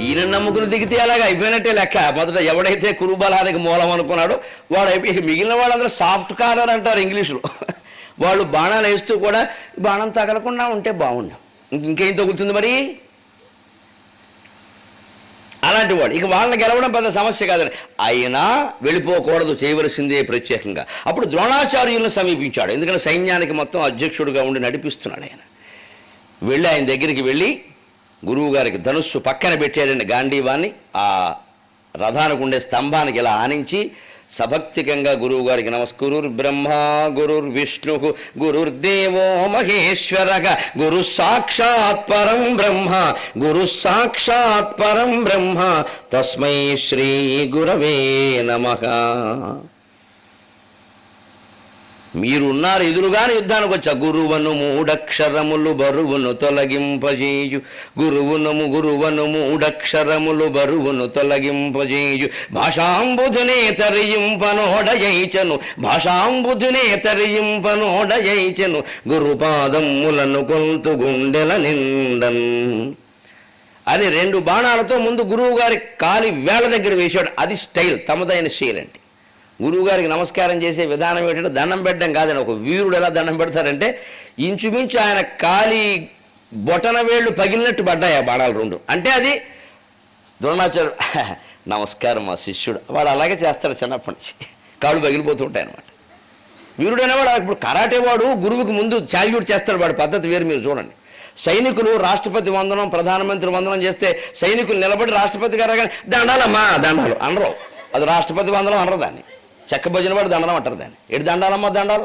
ఈయన నమ్ముకుని దిగితే అలాగే అయిపోయినట్టే లెక్క. మొదట ఎవడైతే కురుబలానికి మూలం అనుకున్నాడో వాడు అయిపోయి మిగిలిన వాళ్ళందరూ సాఫ్ట్ కార్నర్ అంటారు ఇంగ్లీషులో. వాళ్ళు బాణాలు వేస్తూ కూడా బాణం తగలకుండా ఉంటే బాగుండు, ఇంకేం తగులుతుంది మరి అలాంటి వాడు. ఇక వాళ్ళని గెలవడం పెద్ద సమస్య కాదని అయినా వెళ్ళిపోకూడదు, చేయవలసిందే ప్రత్యేకంగా. అప్పుడు ద్రోణాచార్యులను సమీపించాడు, ఎందుకంటే సైన్యానికి మొత్తం అధ్యక్షుడిగా ఉండి నడిపిస్తున్నాడు ఆయన. వెళ్ళి ఆయన దగ్గరికి వెళ్ళి గురువు గారికి ధనుస్సు పక్కన పెట్టాడండి గాంధీవాన్ని. ఆ రథానికి ఉండే స్తంభానికి ఇలా ఆనించి సభక్తికంగా గురువు గారికి గురుర్ బ్రహ్మ గురుర్ విష్ణు గురుర్దేవో మహేశ్వర గురు సాక్షాత్ పరం బ్రహ్మ గురు సాక్షాత్ పరం బ్రహ్మ తస్మై శ్రీ గురవే నమః. మీరున్నారు ఎదురుగానే యుద్ధానికి వచ్చా. గురువను మూడక్షరములు బరువును తొలగింపజేయు గురువను మూడక్షరములు బరువును తొలగింపజేయు భాషాంబుధునే తరింపనోడయైచను భాషాంబుధునే తరింపనోడయైచను గురుపాదములను కొంతు గుండెల నిండన్ అని 2 బాణాలతో ముందు గురువు గారి కాలి వేళ దగ్గర వేశాడు. అది స్టైల్, తమదైన స్టైల్. అంటే గురువుగారికి నమస్కారం చేసే విధానం ఏంటంటే దండం పెట్టడం కాదని. ఒక వీరుడు ఎలా దండం పెడతారంటే ఇంచుమించు ఆయన కాలి బొటన వేళ్ళు పగిలినట్టు పడ్డాయి ఆ బాణాలు 2. అంటే అది ద్రోణాచార్యుడు నమస్కారం మా శిష్యుడు, వాడు అలాగే చేస్తాడు చిన్నప్పటి నుంచి, కాళ్ళు పగిలిపోతుంటాయి అన్నమాట. వీరుడైనవాడు ఇప్పుడు కరాటే వాడు గురువుకి ముందు చాల్యూట్ చేస్తాడు, వాడి పద్ధతి వేరు. మీరు చూడండి, సైనికులు రాష్ట్రపతి వందనం ప్రధానమంత్రి వందనం చేస్తే సైనికులు నిలబడి రాష్ట్రపతి గారు కానీ దండాలమ్మా దండాలు అనరు. అది రాష్ట్రపతి వందనం అనరు, దాన్ని చెక్క భజన వాడు దండనం అంటారు దాన్ని. ఎటు దండాలమ్మా దండాలు.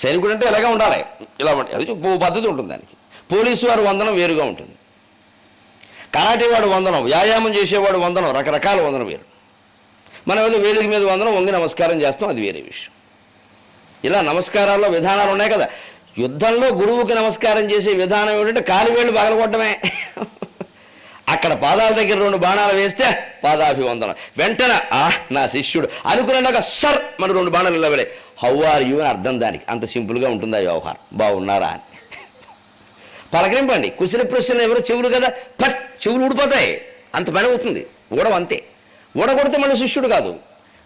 సైనికుడు అంటే ఇలాగే ఉండాలి, ఇలా అది పద్ధతి ఉంటుంది దానికి. పోలీసు వారు వందనం వేరుగా ఉంటుంది, కరాటే వాడు వందనం, వ్యాయామం చేసేవాడు వందనం, రకరకాల వందనం వేరు. మనం ఏదో వేదిక మీద వందనం వంగి నమస్కారం చేస్తాం, అది వేరే విషయం. ఇలా నమస్కారాల్లో విధానాలు ఉన్నాయి కదా. యుద్ధంలో గురువుకి నమస్కారం చేసే విధానం ఏమిటంటే కాలివేళ్ళు పగలగొట్టడమే. అక్కడ పాదాల దగ్గర 2 బాణాలు వేస్తే పాదాభివందనం, వెంటనే నా శిష్యుడు అనుకున్నాక సర్ మన 2 బాణాలు నిలబడే హౌ ఆర్ యూ అని అర్థం. దానికి అంత సింపుల్గా ఉంటుందా వ్యవహారం. బాగున్నారా అని పలకరింపండి. కుశల ప్రశ్నలు ఎవరో చెవులు కదా, పట్ చెవులు ఊడిపోతాయి, అంత పని అవుతుంది. ఊడవ అంతే, ఊడగొడితే మళ్ళీ శిష్యుడు కాదు,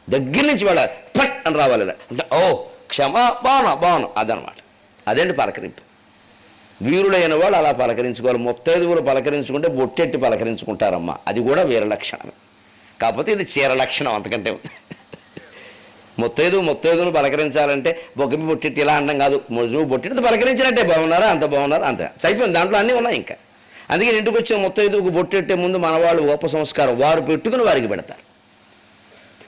దగ్గర నుంచి వాళ్ళ పట్ అని రావాలి. అంటే ఓ క్షమా బాగున్నా అదనమాట. అదేంటి పలకరింపు. వీరులైన వాళ్ళు అలా పలకరించుకోవాలి. ముత్తైదువులు పలకరించుకుంటే బొట్టెట్టి పలకరించుకుంటారమ్మా, అది కూడా వీర లక్షణమే. కాకపోతే ఇది చీర లక్షణం, అంతకంటే ముత్తైదువును పలకరించాలంటే బొగ్గమి బొట్టెట్టి ఇలా అనడం కాదు. నువ్వు బొట్టెట్టితో పలకరించినట్టే బాగున్నారా అంత చైపోయింది. దాంట్లో అన్నీ ఉన్నాయి ఇంకా. అందుకే ఇంటికి వచ్చిన ముత్తైదువుకు బొట్టెట్టే ముందు మన వాళ్ళు గొప్ప సంస్కారం వారు పెట్టుకుని వారికి పెడతారు.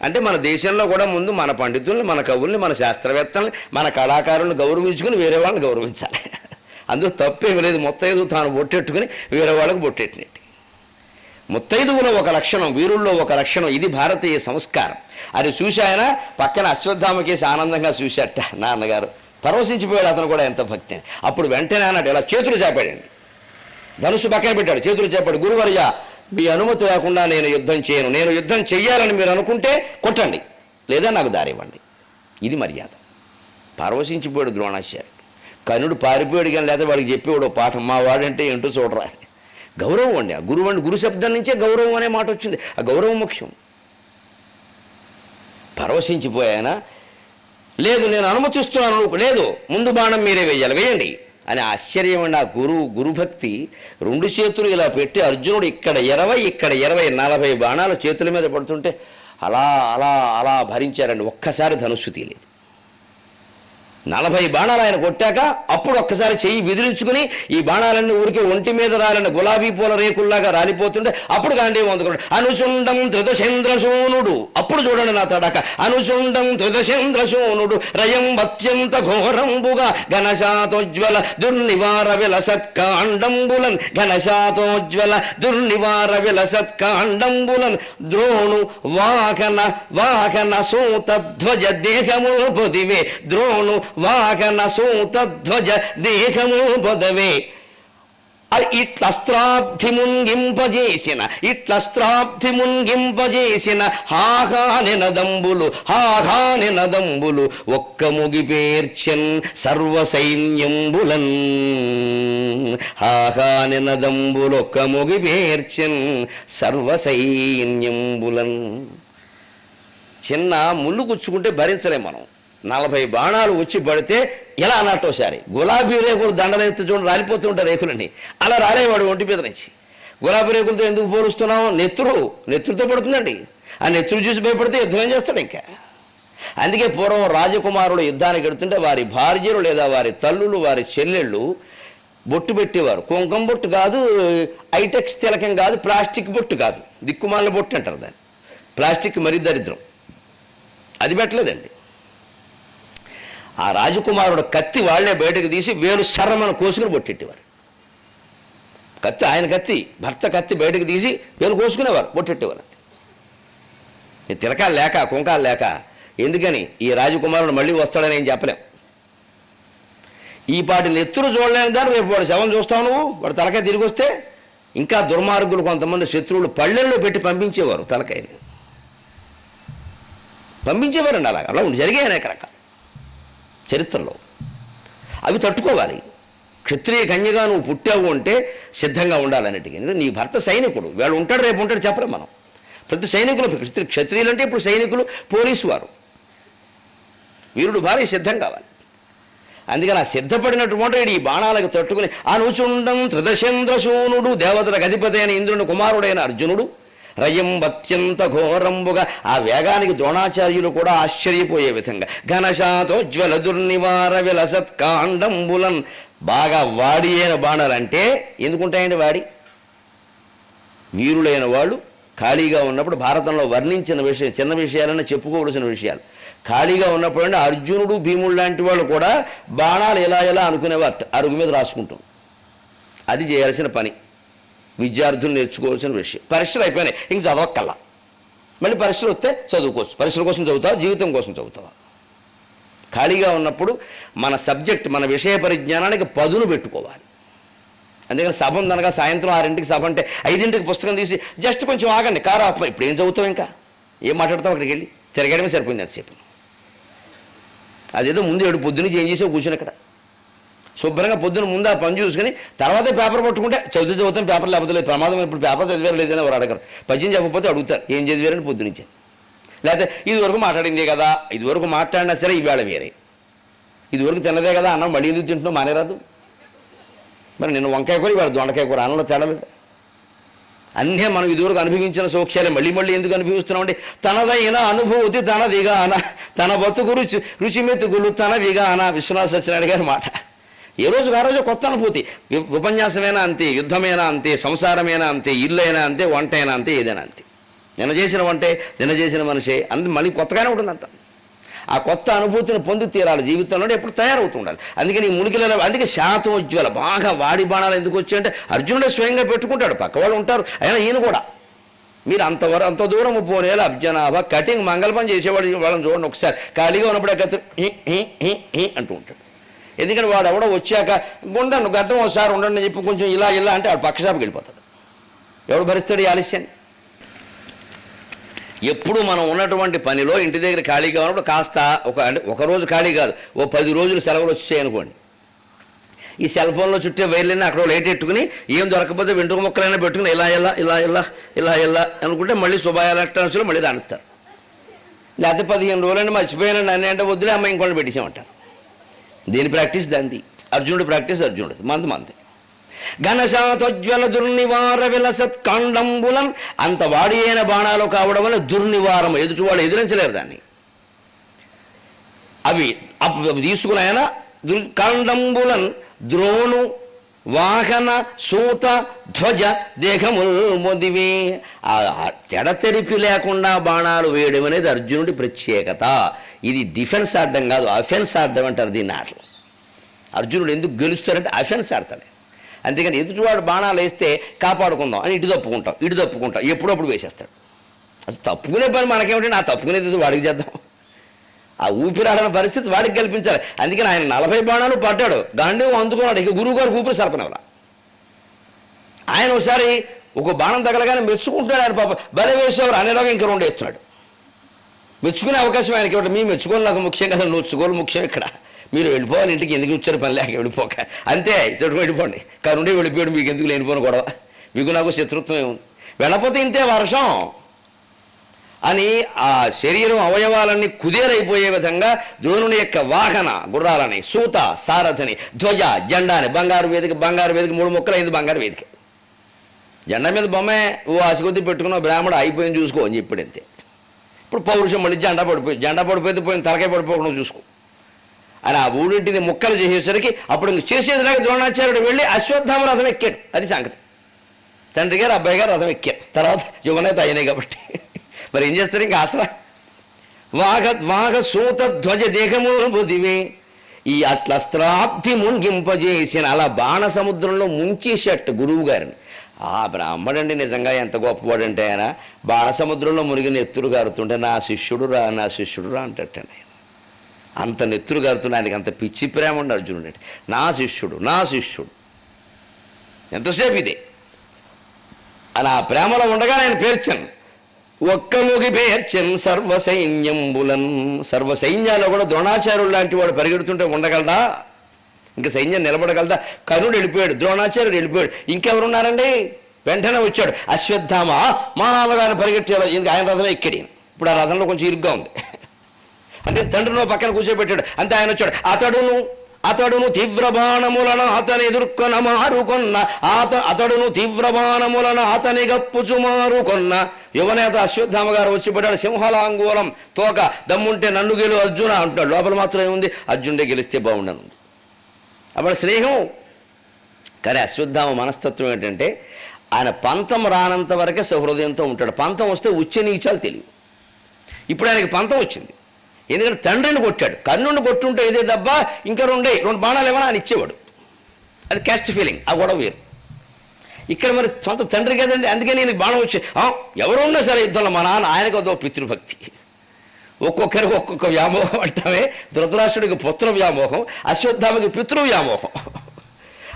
అంటే మన దేశంలో కూడా ముందు మన పండితుల్ని, మన కవుల్ని, మన శాస్త్రవేత్తల్ని, మన కళాకారులను గౌరవించుకుని వేరే వాళ్ళని గౌరవించాలి. అందులో తప్పేమి లేదు. ముత్తైదువు తాను బొట్టెట్టుకుని వేరే వాళ్ళకు బొట్టెట్టినట్టు. ముత్తైదువులో ఒక లక్షణం, వీరుల్లో ఒక లక్షణం. ఇది భారతీయ సంస్కారం. అది చూసి ఆయన పక్కన అశ్వత్థామకేసి ఆనందంగా చూశాట నాన్నగారు. పరవశించిపోయాడు అతను కూడా, ఎంత భక్తి. అప్పుడు వెంటనే అన్నాడు, ఇలా చేతులు చాపాడండి, ధనుసు పక్కన పెట్టాడు, చేతులు చాపాడు. గురువర్య మీ అనుమతి లేకుండా నేను యుద్ధం చేయను. నేను యుద్ధం చెయ్యాలని మీరు అనుకుంటే కొట్టండి, లేదా నాకు దారి ఇవ్వండి. ఇది మర్యాద. పరవశించిపోయాడు ద్రోణాచార్యుడు. కనుడు పారిపోయాడు కానీ లేదా వాడికి చెప్పేవాడు పాఠం, మా వాడంటే ఏంటో చూడరా. గౌరవం అండి. ఆ గురువు అండి, గురు శబ్దం నుంచే గౌరవం అనే మాట వచ్చింది. ఆ గౌరవం ముఖ్యం. పరవశించిపోయానా, లేదు నేను అనుమతిస్తున్నాను, లేదు ముందు బాణం మీరే వేయాలి, వేయండి అని. ఆశ్చర్యం అండి. ఆ గురుభక్తి. 2 చేతులు ఇలా పెట్టి అర్జునుడు ఇక్కడ 20 ఇక్కడ 20 40 బాణాలు చేతుల మీద పడుతుంటే అలా అలా అలా భరించారండి. ఒక్కసారి ధనుస్సు తీయలేదు. 40 బాణాలు ఆయన కొట్టాక అప్పుడు ఒక్కసారి చెయ్యి విదిలించుకుని ఈ బాణాలన్నీ ఊరికే ఒంటి మీద రాలని గులాబీ పూల రేకుల్లాగా రాలిపోతుంటే అప్పుడు గాంధీవం అందుకున్నాడు. అనుచుండం త్రిదశేంద్రశూనుడు. అప్పుడు చూడండి నా తడాక. అనుచుండం త్రిదశేంద్రశూనుడు రయం అత్యంత ఘోరంబుగా ఘనశాతోజ్వల దుర్నివార విలసత్కాండంబులన్ ఘనశాతోజ్వల దుర్నివార విలసత్కాండంబులన్ ద్రోణు వాహన సూతధ్వజ దేహము పొదివే ద్రోణు వాహన సూతధ్వజ దేహము పొదవే ఇట్లస్త్రాబ్ధి ముంగింపజేసిన హాహాని నదంబులు ఒక్క ముగిపేర్చెన్ సర్వసైన్యంబులన్. హాహాని నదంబులు ఒక్క ముగిపేర్చెన్ సర్వసైన్యంబులన్. చిన్న ముళ్ళు గుచ్చుకుంటే భరించలేం మనం. 40 బాణాలు వచ్చి పడితే ఎలా అన్నట్టోసారి గులాబీ రేకులు దండలెత్తి చూడండి రాలిపోతూ ఉంటాయి రేకులని, అలా రాలేవాడు ఒంటి మీద నుంచి. గులాబీ రేకులతో ఎందుకు పోలుస్తున్నావు? నెత్తురుతో పడుతుందండి. ఆ నెత్తురు చూసి భయపడితే యుద్ధం ఏం చేస్తాడు ఇంకా. అందుకే పూర్వం రాజకుమారులు యుద్ధానికి వెడుతుంటే వారి భార్యలు లేదా వారి తల్లులు వారి చెల్లెళ్ళు బొట్టు పెట్టేవారు. కుంకుమ బొట్టు కాదు, ఐటెక్స్ తిలకం కాదు, ప్లాస్టిక్ బొట్టు కాదు, దిక్కుమాల బొట్టు అంటారు దాన్ని. ప్లాస్టిక్ మరీ దరిద్రం, అది పెట్టలేదండి. ఆ రాజకుమారుడు కత్తి వాళ్లే బయటకు తీసి వేలు సర్రమని కోసుకుని బొట్టెట్టేవారు. కత్తి ఆయన కత్తి, భర్త కత్తి బయటకు తీసి వేలు కోసుకునేవారు, బొట్టెట్టేవారు. తిలకాలు లేక కుంకాలు లేక ఎందుకని ఈ రాజకుమారుడు మళ్ళీ వస్తాడని ఏం చెప్పలేం. ఈ పాటి నెత్తురు చూడలేని దాన్ని రేపు వాడు శవం చూస్తావు నువ్వు, వాడు తలకాయ తిరిగి వస్తే. ఇంకా దుర్మార్గులు కొంతమంది శత్రువులు పళ్ళెల్లో పెట్టి పంపించేవారు, తలకాయని పంపించేవారండి. అలా జరిగాయి అనేక రకాల చరిత్రలో. అవి తట్టుకోవాలి. క్షత్రియ కన్యగా నువ్వు పుట్టావు అంటే సిద్ధంగా ఉండాలన్నట్టుగా. నీ భర్త సైనికుడు, వాడు ఉంటాడు రేపు ఉంటాడు చెప్పలేం మనం. ప్రతి సైనికులు క్షత్రియులు అంటే ఇప్పుడు సైనికులు, పోలీసు వారు, వీరుడు భార్య సిద్ధం కావాలి. అందుకని ఆ సిద్ధపడినటువంటి ఈ బాణాలకు తట్టుకుని అనుచుండం త్రిదశేంద్రశూనుడు దేవతలకు అధిపతి అయిన ఇంద్రుని కుమారుడైన అర్జునుడు రయంబత్యంత ఘోరంబుగా ఆ వేగానికి ద్రోణాచార్యులు కూడా ఆశ్చర్యపోయే విధంగా ఘనశాతోజ్వల దుర్నివార విలసత్కాండంబులన్. బాగా వాడి అయిన బాణాలంటే ఎందుకుంటాయండి? వాడి వీరులైన వాళ్ళు ఖాళీగా ఉన్నప్పుడు భారతంలో వర్ణించిన విషయం, చిన్న విషయాలన్నా చెప్పుకోవలసిన విషయాలు. ఖాళీగా ఉన్నప్పుడు అంటే అర్జునుడు భీముడు లాంటి వాళ్ళు కూడా బాణాలు ఎలా అనుకునేవారు, అరుగు మీద రాసుకుంటాం. అది చేయాల్సిన పని, విద్యార్థులు నేర్చుకోవాల్సిన విషయం. పరీక్షలు అయిపోయినాయి, ఇంక చదవక్కల్లా. మళ్ళీ పరీక్షలు వస్తే చదువుకోవచ్చు. పరీక్షల కోసం చదువుతావా, జీవితం కోసం చదువుతావా? ఖాళీగా ఉన్నప్పుడు మన సబ్జెక్ట్, మన విషయ పరిజ్ఞానానికి పదును పెట్టుకోవాలి. అందుకని సభ ఉందనగా సాయంత్రం 6ంటికి సభ అంటే 5ంటికి పుస్తకం తీసి జస్ట్ కొంచెం ఆగండి, కారు ఆపమని. ఇప్పుడు ఏం చదువుతావు, ఇంకా ఏం మాట్లాడతావు? అక్కడికి వెళ్ళి తిరగడమే సరిపోయింది అంతసేపు. అదేదో ముందు 7 పొద్దునుంచి ఏం చేసావు కూర్చుని అక్కడ శుభ్రంగా పొద్దున ముందు ఆ పని చూసుకుని తర్వాతే పేపర్ పట్టుకుంటే చదువుతాం, పేపర్ లేకపోతే లేదు ప్రమాదం. ఇప్పుడు పేపర్ చదివారు లేదని వారు అడగరు. పద్యం చెప్పకపోతే అడుగుతారు ఏం చదివారని పొద్దునుంచే. లేకపోతే ఇదివరకు మాట్లాడిందే కదా, ఇదివరకు మాట్లాడినా సరే ఈవేళ వేరే. ఇదివరకు తిన్నదే కదా అన్నం, మళ్ళీ ఎందుకు తింటున్నావు, మానేరాదు. మరి నిన్న వంకాయ కూర, ఇవాళ దొండకాయ కూర, అన్నంలో తేడలేదు. అన్నీ మనం ఇదివరకు అనుభవించిన సౌఖ్యాలే మళ్ళీ ఎందుకు అనుభవిస్తున్నామండి? తనదైన అనుభూతి తనదిగాన, తన బతుకు రుచిమెతుకులు తనవిగాన, విశ్వనాథ సత్యనారాయణ గారి మాట. ఏ రోజుకు ఆ రోజు కొత్త అనుభూతి. ఉపన్యాసమైనా అంతే, యుద్ధమైనా అంతే, సంసారమైనా అంతే, ఇల్లు అయినా అంతే, వంట అయినా అంతే, ఏదైనా అంతే. నిన్న చేసిన వంటే, నిన్న చేసిన మనిషే, మళ్ళీ కొత్తగానే ఉంటుందంత. ఆ కొత్త అనుభూతిని పొంది తీరాలి జీవితంలో, ఎప్పుడు తయారవుతూ ఉండాలి. అందుకని ఈ మునికిలలో, అందుకే శాతోజ్వల బాగా వాడి బాణాలు ఎందుకు వచ్చాయంటే అర్జునుడే స్వయంగా పెట్టుకుంటాడు, పక్కవాళ్ళు ఉంటారు, అయినా ఈయన కూడా. మీరు అంత దూరం పోనేలా అబ్జనాభ కటింగ్ మంగళ పని చేసేవాడు వాళ్ళని చూడండి ఒకసారి. ఖాళీగా ఉన్నప్పుడు కత్తి అంటూ ఉంటాడు. ఎందుకంటే వాడు ఎవడో వచ్చాక గుండను గడ్డం ఒకసారి ఉండండి అని చెప్పి కొంచెం ఇలా అంటే వాడు పక్క షాపుకి వెళ్ళిపోతాడు. ఎవడు భరిస్తాడు ఈ ఆలస్యాన్ని? ఎప్పుడు మనం ఉన్నటువంటి పనిలో ఇంటి దగ్గర ఖాళీగా ఉన్నప్పుడు కాస్త ఒక రోజు ఖాళీ కాదు, ఓ 10 రోజులు సెలవులు వచ్చాయనుకోండి, ఈ సెల్ ఫోన్లో చుట్టే వైర్లన్నీ అక్కడ లైట్ ఎట్టుకుని ఏం దొరకకపోతే వెంట్రుక మొక్కలైనా పెట్టుకుని ఇలా అనుకుంటే మళ్ళీ శుభ ఎలక్ట్రానిక్స్లో మళ్ళీ రానిస్తారు. లేకపోతే 15 రోజులైనా మర్చిపోయానండి అన్నీ అంటే వద్దులే అమ్మ ఇంకోటి పెట్టేసామంటారు. దేని ప్రాక్టీస్ దాంది, అర్జునుడి ప్రాక్టీస్ అర్జునుడి, మంది. ఘనశాతోజ్వల దుర్నివార విలసత్కాండంబులం. అంత వాడి అయిన బాణాలు కావడం వల్ల దుర్నివారం, ఎదుటివాడు ఎదిరించలేరు దాన్ని. అవి తీసుకుని ఆయన కాండంబులన్ ద్రోణు వాహన సూత ధ్వజ దేహముల్ మొదివే. తెడతెరిపి లేకుండా బాణాలు వేయడం అనేది అర్జునుడి ప్రత్యేకత. ఇది డిఫెన్స్ ఆడడం కాదు, అఫెన్స్ ఆడడం అంటారు దీన్ని. ఆటలు అర్జునుడు ఎందుకు గెలుస్తారంటే అఫెన్స్ ఆడతాడు. అందుకని ఎదుటివాడు బాణాలు వేస్తే కాపాడుకుందాం అని ఇటు తప్పుకుంటాం ఎప్పుడప్పుడు వేసేస్తాడు. అసలు తప్పుకునే పని మనకేమిటంటే, ఆ తప్పుకునేది వాడికి చేద్దాం. ఆ ఊపిరాడని పరిస్థితి వాడికి కల్పించాలి. అందుకని ఆయన 40 బాణాలు పడ్డాడు, గాంధీ అందుకున్నాడు. ఇక గురువు గారు ఊపిరి సరపనవలా. ఆయన ఒకసారి ఒక బాణం తగలగానే మెచ్చుకుంటున్నాడు. ఆయన పాప బలే వేసేవారు అనేలాగా ఇంకా 2 వేస్తున్నాడు. మెచ్చుకునే అవకాశం ఆయనకి ఇవ్వడం. మీ మెచ్చుకోవాలి నాకు ముఖ్యం కదా, నొచ్చుకోవాలి ముఖ్యం. ఇక్కడ మీరు వెళ్ళిపోవాలి ఇంటికి, ఎందుకు వచ్చారు పని లేక వెళ్ళిపోక, అంతే ఇతడు వెళ్ళిపోండి. కరుండే వెళ్ళిపోయాడు, మీకు ఎందుకు లేనిపోను గొడవ, మీకు నాకు శత్రుత్వం ఏముంది, వెళ్ళపోతే ఇంతే వర్షం అని ఆ శరీరం అవయవాలన్నీ కుదేరైపోయే విధంగా ద్రోణుని యొక్క వాహన గుర్రాలని, సూత సారథిని, ధ్వజ జెండాని, బంగారు వేదిక 3 ముక్కలు అయింది బంగారు వేదిక. జెండా మీద బొమ్మే ఓ ఆశకొద్ది పెట్టుకున్న బ్రాహ్మడు అయిపోయింది చూసుకో అని చెప్పాడు అంతే. ఇప్పుడు పౌరుషం మళ్ళీ జెండా పడిపోతే పోయింది, తలకాయ పడిపోకుండా చూసుకో అని ఆ 3 ముక్కలు చేసేసరికి అప్పుడు ఇంక చేసేదిలాగా ద్రోణాచార్యుడు వెళ్ళి అశ్వత్థామ రథం ఎక్కాడు. అది సంగతి. తండ్రి గారు అబ్బాయి గారు రథం ఎక్కారు. తర్వాత యువనేత అయినాయి కాబట్టి మరి ఏం చేస్తారు ఇంకా ఆసరా. వాహ సూత ధ్వజ దేహము బుదివే ఈ అట్లస్త్రాబ్ది మునిగింపజేసిన అలా బాణ సముద్రంలో ముంచేసేట గురువు గారిని. ఆ బ్రాహ్మడండి నిజంగా ఎంత గొప్పవాడంటే ఆయన బాణ సముద్రంలో మునిగి నెత్తురు గారుతుంటే నా శిష్యుడు రా అంటట్టండి. ఆయన అంత నెత్తురు గారుతుండే, ఆయనకి అంత పిచ్చి ప్రేమ ఉండి అర్జునుడు అంటే నా శిష్యుడు ఎంతసేపు ఇదే అని ఆ ప్రేమలో ఉండగా ఆయన పేర్చాను. ఒక్కముగి పేర్చన్ సర్వసైన్యాల్లో కూడా ద్రోణాచార్యుడు లాంటి వాడు పరిగెడుతుంటే ఉండగలడా, ఇంకా సైన్యం నిలబడగలదా? కర్ణుడు వెళ్ళిపోయాడు, ద్రోణాచార్యుడు వెళ్ళిపోయాడు, ఇంకెవరున్నారండి? వెంటనే వచ్చాడు అశ్వత్థామ. మా నాన్నగారిని పరిగెట్టాడు, ఆయన రథమే ఎక్కడి. ఇప్పుడు ఆ రథంలో కొంచెం ఇరుగ్గా ఉంది అంటే తండ్రిలో పక్కన కూర్చోబెట్టాడు అంతే. ఆయన వచ్చాడు. అతడును తీవ్రబాణములను అతని ఎదుర్కొన మారుకొన్న అతడును తీవ్రబాణములను అతని గప్పుచు మారుకొన్న యువనేత అశ్వత్థామ గారు వచ్చిపడ్డాడు. సింహలాంగూలం తోక, దమ్ముంటే నన్ను గెలు అర్జున అంటున్నాడు. లోపల మాత్రం ఏముంది, అర్జునుడే గెలిస్తే బాగుండను. అప్పుడు స్నేహం. కానీ అశ్వత్థామ మనస్తత్వం ఏంటంటే ఆయన పంతం రానంత వరకే సహృదయంతో ఉంటాడు. పంతం వస్తే ఉచ్చ నీచాలు తెలియవు. ఇప్పుడు ఆయనకి పంతం వచ్చింది, ఎందుకంటే తండ్రిని కొట్టాడు. కర్ణుడిని కొట్టుంటే ఇదే దెబ్బ, ఇంకా 2 బాణాలు ఏమైనా ఆయన ఇచ్చేవాడు. అది క్యాస్ట్ ఫీలింగ్, ఆ గొడవ వేరు. ఇక్కడ మరి సొంత తండ్రి కదండి, అందుకే నేను బాణం వచ్చి ఎవరు ఉన్నా సరే యుద్ధంలో మా నాన్న ఆయనకు అదో పితృభక్తి. ఒక్కొక్కరికి ఒక్కొక్క వ్యామోహం అంటామే. ధృతరాష్ట్రుడికి పుత్ర వ్యామోహం, అశ్వత్థామకి పితృ వ్యామోహం.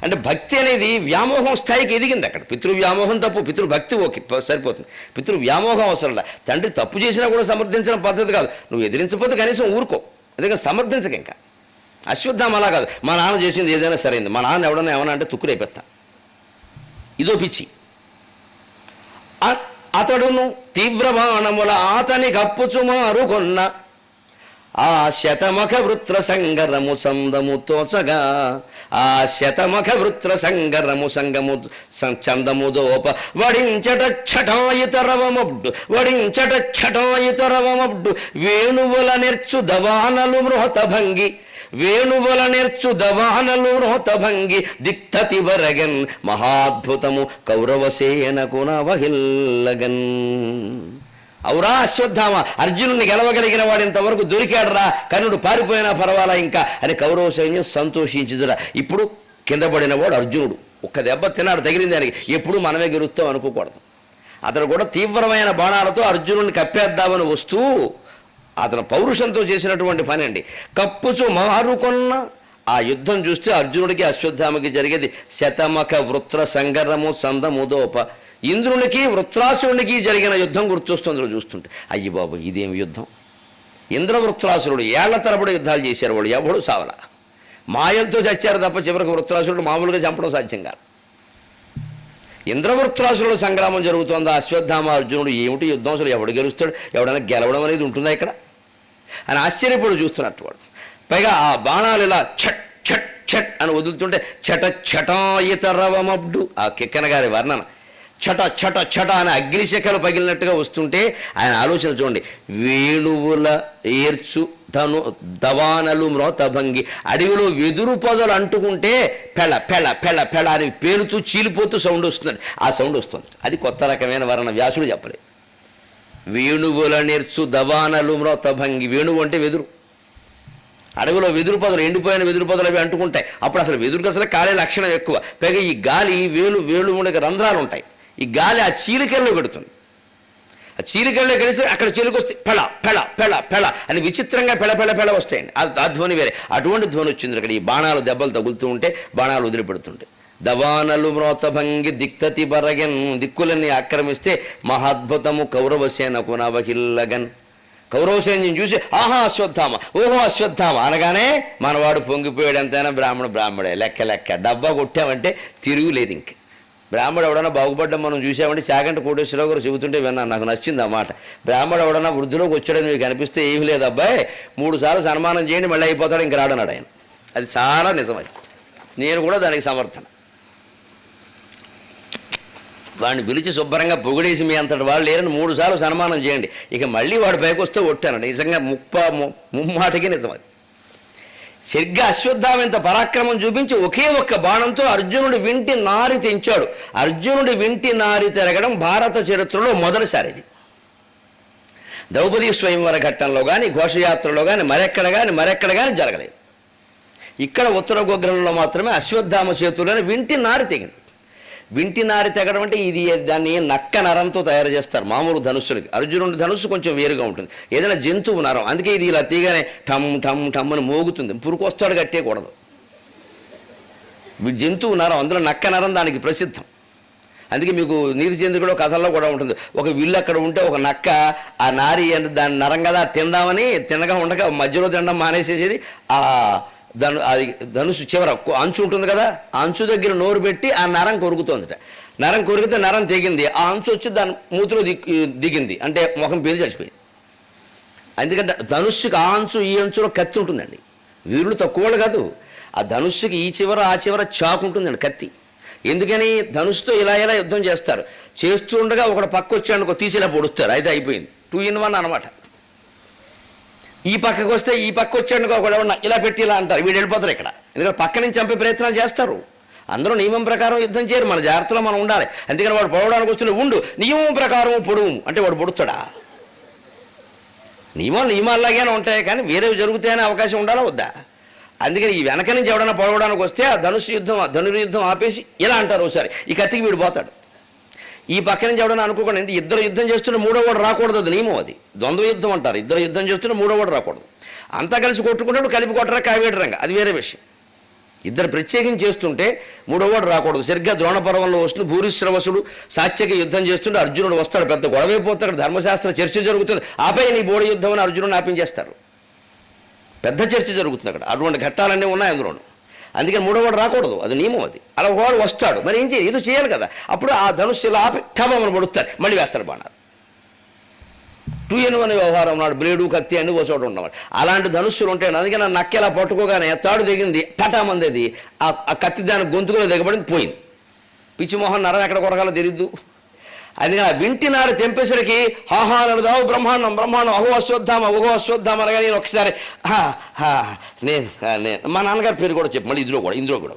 అంటే భక్తి అనేది వ్యామోహం స్థాయికి ఎదిగింది. అక్కడ పితృవ్యామోహం తప్పు, పితృభక్తి ఓకే సరిపోతుంది. పితృవ్యామోహం అవసరం లేదు. తండ్రి తప్పు చేసినా కూడా సమర్థించడం పద్ధతి కాదు. నువ్వు ఎదిరించకపోతే కనీసం ఊరుకో, అందుకని సమర్థించక. ఇంకా అశ్వత్థామ అలా కాదు, మా నాన్న చేసింది ఏదైనా సరైంది, మా నాన్న ఎవడన్నా ఏమన్నా అంటే తుక్కురైపోతా, ఇదో పిచ్చి. అతడును తీవ్రబాణముల అతని కప్పుచుమారు కొన్న ఆ శతమఖ వృత్ర సంగరము చందము తోచగా ఆ శతమఖ వృత్ర సంగరము సంగము చందము దోప వడించట ఛటాయితరవమబ్డు వేణువుల నెర్చు దవానలు మృత భంగి దిక్తతి వరగన్ మహాద్భుతము కౌరవసేనకు నవహిల్లగన్. అవురా అశ్వత్థామ, అర్జునుడిని గెలవగలిగిన వాడు ఇంతవరకు దొరికాడురా, కర్ణుడు పారిపోయినా పర్వాలా ఇంకా అని కౌరవ సైన్యం సంతోషించుదురా. ఇప్పుడు కింద పడినవాడు అర్జునుడు. ఒక్క దెబ్బ తిన్నాడు, తగిలింది దానికి. ఎప్పుడు మనమే గెలుస్తాం అనుకోకూడదు. అతను కూడా తీవ్రమైన బాణాలతో అర్జునుడిని కప్పేద్దామని వస్తూ అతను పౌరుషంతో చేసినటువంటి పని అండి. కప్పుచు మారుకొన్న ఆ యుద్ధం చూస్తే అర్జునుడికి అశ్వత్థామకి జరిగేది శతమఖ వృత్ర సంగరము చందముదోప. ఇంద్రునికి వృత్రాసురునికి జరిగిన యుద్ధం గుర్తొస్తుంది చూస్తుంటే. అయ్యి బాబు ఇదేమి యుద్ధం! ఇంద్రవృత్రాసురుడు ఏళ్ల తరబడి యుద్ధాలు చేశారు, వాళ్ళు ఎవడు సావల, మాయలతో చచ్చారు తప్ప చివరికి వృత్రాసురుడు మామూలుగా చంపడం సాధ్యం కాదు. ఇంద్రవృత్రాసురుడు సంగ్రామం జరుగుతోంది. అశ్వత్థామ అర్జునుడు ఏమిటి యుద్ధం, అసలు ఎవడు గెలుస్తాడు, ఎవడైనా గెలవడం అనేది ఉంటుందా ఇక్కడ అని ఆశ్చర్యపడి చూస్తున్నట్టు వాడు. పైగా ఆ బాణాలు ఇలా ఛట్ ఛట్ ఛట్ అని వదులుతుంటే ఛటాయితరవమబ్డు, ఆ కిక్కన గారి వర్ణన, ఛట ఛట ఛట అని అగ్నిశకలు పగిలినట్టుగా వస్తుంటే ఆయన ఆలోచన చూడండి. వేణువుల ఏర్చు దవానలు మ్రోతభంగి, అడవిలో వెదురు పొదలు అంటుకుంటే పెళ్ళ పెళ్ళ పెళ్ళ పెళ్ళ అని పేలుతూ చీలిపోతూ సౌండ్ వస్తుంది. ఆ సౌండ్ వస్తుంది. అది కొత్త రకమైన వర్ణ, వ్యాసుడు చెప్పలేదు. వేణువుల నేర్చు దవానలు మ్రోతభంగి, వేణువు అంటే వెదురు. అడవిలో వెదురు పొదలు, ఎండిపోయిన వెదురు పొదలు అవి అంటుకుంటాయి. అప్పుడు అసలు వెదురుకి అసలు కాలే లక్షణం ఎక్కువ. పైగా ఈ గాలి వేలు ఉండక రంధ్రాలు ఉంటాయి. ఈ గాలి ఆ చీలికల్లో పెడుతుంది. ఆ చీలికల్లో కలిసి అక్కడ చీలికొస్తే పెళ పెళ పెళ పెళ అని విచిత్రంగా పెళ పెళ పెళ వస్తాయండి. ఆ ధ్వని వేరే. అటువంటి ధ్వని వచ్చింది అక్కడ. ఈ బాణాలు దెబ్బలు తగులుతూ ఉంటే బాణాలు వదిలిపెడుతుంటే దవానలు మ్రోతభంగి దిక్తతి బరగన్, దిక్కులన్నీ ఆక్రమిస్తే మహాద్భుతము కౌరవసేనకు నవహిల్లగన్. కౌరవ సైన్యం చూసి ఆహా అశ్వత్థామ, ఓహో అశ్వత్థామ అనగానే మనవాడు పొంగిపోయాడు. ఎంతైనా బ్రాహ్మడే, లెక్క డబ్బా కొట్టామంటే తిరుగులేదు. ఇంక బ్రాహ్మడు ఎవడన్నా బాగుపడ్డం మనం చూసామంటే చాగంటి కోటేశ్వరరావు గారు చెబుతుంటే విన్నాను, నాకు నచ్చింది ఆ మాట. బ్రాహ్మడు ఎవడన్నా వృద్ధిలోకి వచ్చాడని మీకు అనిపిస్తే ఏమీ లేదు అబ్బాయి, 3 సార్లు సన్మానం చేయండి మళ్ళీ అయిపోతాడు, ఇంక రాడన్నాడు ఆయన. అది చాలా నిజమది, నేను కూడా దానికి సమర్థన. వాడిని పిలిచి శుభ్రంగా పొగిడేసి మీ అంతటి వాళ్ళు లేరని 3 సార్లు సన్మానం చేయండి, ఇక మళ్ళీ వాడి పైకి వస్తే ఒట్టానండి. నిజంగా ముమ్మాటికి నిజమది. సరిగ్గా అశ్వత్థామ ఇంత పరాక్రమం చూపించి ఒకే ఒక్క బాణంతో అర్జునుడి వింటి నారి తెంచాడు. అర్జునుడి వింటి నారి తిరగడం భారత చరిత్రలో మొదటిసారిది. ద్రౌపదీ స్వయంవర ఘట్టంలో కానీ, ఘోషయాత్రలో కానీ, మరెక్కడ కానీ జరగలేదు. ఇక్కడ ఉత్తర గోగ్రహంలో మాత్రమే అశ్వత్థామ చేతుల్లోనే వింటి నారి తెగింది. వింటి నారి తెగడం అంటే ఇది దాన్ని నక్క నరంతో తయారు చేస్తారు మామూలు ధనుస్సులకి. అర్జునుడి ధనుస్సు కొంచెం వేరుగా ఉంటుంది, ఏదైనా జంతువు నరం, అందుకే ఇది ఇలా తీగానే ఠమ్ ఠమ్ ఠమ్ అని మోగుతుంది. పురుకొస్తాడు కట్టేయకూడదు, జంతువు నరం, అందులో నక్క నరం దానికి ప్రసిద్ధం. అందుకే మీకు నీతి చంద్రుడిలో కథల్లో కూడా ఉంటుంది, ఒక విల్లు అక్కడ ఉంటే ఒక నక్క ఆ నారి దాని నరం కదా తిందామని తినగా ఉండగా మధ్యలో తినడం మానేసేసేది. అది ధనుసు చివర అంచు ఉంటుంది కదా, ఆ అంచు దగ్గర నోరు పెట్టి ఆ నరం కొరుకుతోందిట. నరం కొరికితే నరం తెగింది, ఆ అంచు వచ్చి దాని మూతిలో దిగింది, అంటే ముఖం పేరు చచ్చిపోయింది. ఎందుకంటే ధనుస్సుకి ఆ అంచు ఈ అంచులో కత్తి ఉంటుందండి. వీరులు తక్కువ కాదు, ఆ ధనుస్సుకి ఈ చివర ఆ చివర చాకు ఉంటుందండి కత్తి. ఎందుకని ధనుస్సుతో ఇలా యుద్ధం చేస్తారు. చేస్తూ ఉండగా ఒకడు పక్క వచ్చాడు తీసేలా పొడుస్తారు, అయితే అయిపోయింది. 2 in 1 అనమాట. ఈ పక్కకు వస్తే ఈ పక్క వచ్చాడు ఒకడు ఇలా పెట్టి ఇలా అంటారు, వీడు వెళ్ళిపోతారు ఇక్కడ. ఎందుకంటే పక్క నుంచి చంపే ప్రయత్నాలు చేస్తారు. అందరూ నియమం ప్రకారం యుద్ధం చేయరు, మన జాగ్రత్తలో మనం ఉండాలి. అందుకని వాడు పొడవడానికి వస్తున్న ఉండు నియమం ప్రకారం పొడువు అంటే వాడు పొడుస్తాడా? నియమాల్లాగానే ఉంటాయి, కానీ వేరేవి జరుగుతాయనే అవకాశం ఉండాలా వద్దా? అందుకని ఈ వెనక నుంచి ఎవడన్నా పొడవడానికి వస్తే ఆ ధనుర్యుద్ధం ఆపేసి ఇలా అంటారు ఒకసారి, ఈ కత్తికి వీడు పోతాడు. ఈ పక్క నుంచి ఎవడన్నా అనుకోకుండా, ఇద్దరు యుద్ధం చేస్తుంటే మూడో వాడు రాకూడదు, అది నియమం. అది ద్వంద్వ యుద్ధం అంటారు. ఇద్దరు యుద్ధం చేస్తుంటే మూడో వాడు రాకూడదు. అంతా కలిసి కొట్టుకుంటాడు, కలిపి కొట్టరా కావేడరంగా, అది వేరే విషయం. ఇద్దరు ప్రత్యేకించి చేస్తుంటే మూడో వాడు రాకూడదు. సరిగ్గా ద్రోణ పర్వంలో వస్తుంది, భూరిశ్రవసుడు సాత్యకి యుద్ధం చేస్తుంటే అర్జునుడు వస్తాడు, పెద్ద గొడవైపోతాడు, ధర్మశాస్త్ర చర్చ జరుగుతుంది. ఆపై నీ బోడి యుద్ధం అని అర్జునుడిని ఆపించేస్తారు, పెద్ద చర్చ జరుగుతుంది అక్కడ. అటువంటి ఘట్టాలన్నీ ఉన్నాయి అందులోను. అందుకని మూడో వాడు రాకూడదు, అది నియమం. అది అలా వాడు వస్తాడు, మరి ఏం చేయాలి, ఏదో చేయాలి కదా. అప్పుడు ఆ ధనుస్సులో ఆపి ఠమని పడుస్తారు, మళ్ళీ వేస్తాడు బాణాలు. 2 in 1 వ్యవహారం ఉన్నాడు, బ్లేడు కత్తి అన్ని ఓ చోట ఉన్నవాడు. అలాంటి ధనుస్సులు ఉంటాయి. అందుకని ఆ నక్కెలా పట్టుకోగానే తాడు దిగింది, పటామంది, ఆ కత్తి దాని గొంతుకులో దిగబడింది, పోయింది. పిచ్చిమోహన్ నరం ఎక్కడ కొరగాలో తెలియదు. అందుకని ఆ వింటి నారు తెంపేసరికి హాహా నడదావు బ్రహ్మాండం అహో అశ్వత్థామ అనగా నేను ఒకసారి నేను మా నాన్నగారి పేరు కూడా చెప్పు, మళ్ళీ ఇందులో కూడా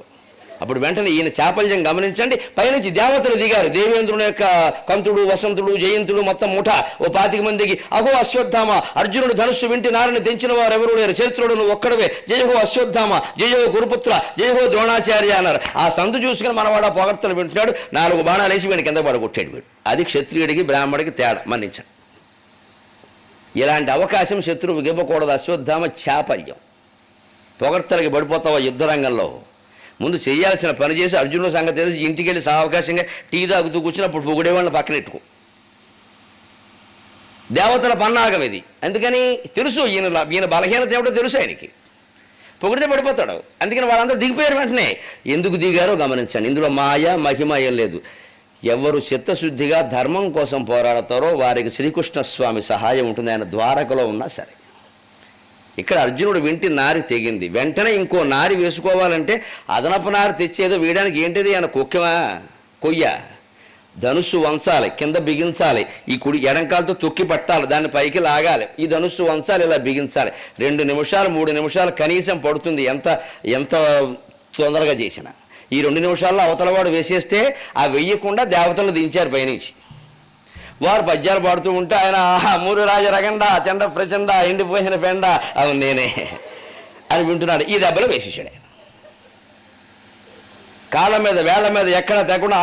అప్పుడు వెంటనే ఈయన చాపల్యం గమనించండి. పైనుంచి దేవతలు దిగారు, దేవేంద్రుని యొక్క కంతుడు, వసంతుడు, జయంతుడు, మొత్తం ముఠ ఓ 25 మందికి. అహో అశ్వత్థామ, అర్జునుడు ధనుస్సు వింటి నారిని తెంచిన వారు ఎవరు లేరు, చరిత్రుడు నువ్వు ఒక్కడవే, జయహో అశ్వత్థామ, జయహో గురుపుత్ర, జయహో ద్రోణాచార్య అన్నారు. ఆ సందు చూసుకుని మనవాడు ఆ పొగడ్తలు వింటున్నాడు. 4 బాణాలు వేసి వీడిని కింద పడగొట్టాడు వీడు. అది క్షత్రియుడికి బ్రాహ్మడికి తేడా, మన్నించండి. ఇలాంటి అవకాశం శత్రువుకి ఇవ్వకూడదు. అశ్వత్థామ చాపల్యం. పొగడ్తలకి పడిపోతావా యుద్ధరంగంలో? ముందు చేయాల్సిన పని చేసి అర్జునుడు సంగతి తెలిసి ఇంటికి వెళ్ళి సావకాశంగా టీ తాగుతూ కూర్చున్నప్పుడు పొగిడేవాళ్ళని పక్కనెట్టుకో. దేవతల పన్నాగం ఇది. అందుకని తెలుసు ఈయన బలహీనత ఏమిటో తెలుసు ఆయనకి, పొగిడితే పడిపోతాడు. అందుకని వాళ్ళంతా దిగిపోయారు. వెంటనే ఎందుకు దిగారో గమనించండి. ఇందులో మాయ మహిమ ఏం లేదు. ఎవరు చిత్తశుద్ధిగా ధర్మం కోసం పోరాడతారో వారికి శ్రీకృష్ణస్వామి సహాయం ఉంటుంది, ఆయన ద్వారకలో ఉన్నా సరే. ఇక్కడ అర్జునుడు వింటి నారి తెగింది, వెంటనే ఇంకో నారి వేసుకోవాలంటే అదనపు నారి తెచ్చేదో వేయడానికి ఏంటిది, ఆయన కొయ్య ధనుస్సు వంచాలి, కింద బిగించాలి, ఈ కుడి ఎడంకాలతో తొక్కి పట్టాలి, దాన్ని పైకి లాగాలి, ఈ ధనుస్సు వంచాలి, ఇలా బిగించాలి. 2 నిమిషాలు 3 నిమిషాలు కనీసం పడుతుంది, ఎంత తొందరగా చేసినా. ఈ 2 నిమిషాల్లో అవతలవాడు వేసేస్తే ఆ వెయ్యకుండా దేవతలు దించారు పైనుంచి. వారు పద్యాలు పాడుతూ ఉంటే ఆయన మూరు రాజ రగండ చండ ప్రచండ ఎండిపోయిన పెండ అవును నేనే అని వింటున్నాడు. ఈ దెబ్బలు వేసేసాడు ఆయన. కాళ్ళ మీద వేళ్ల మీద ఎక్కడ తెగకుండా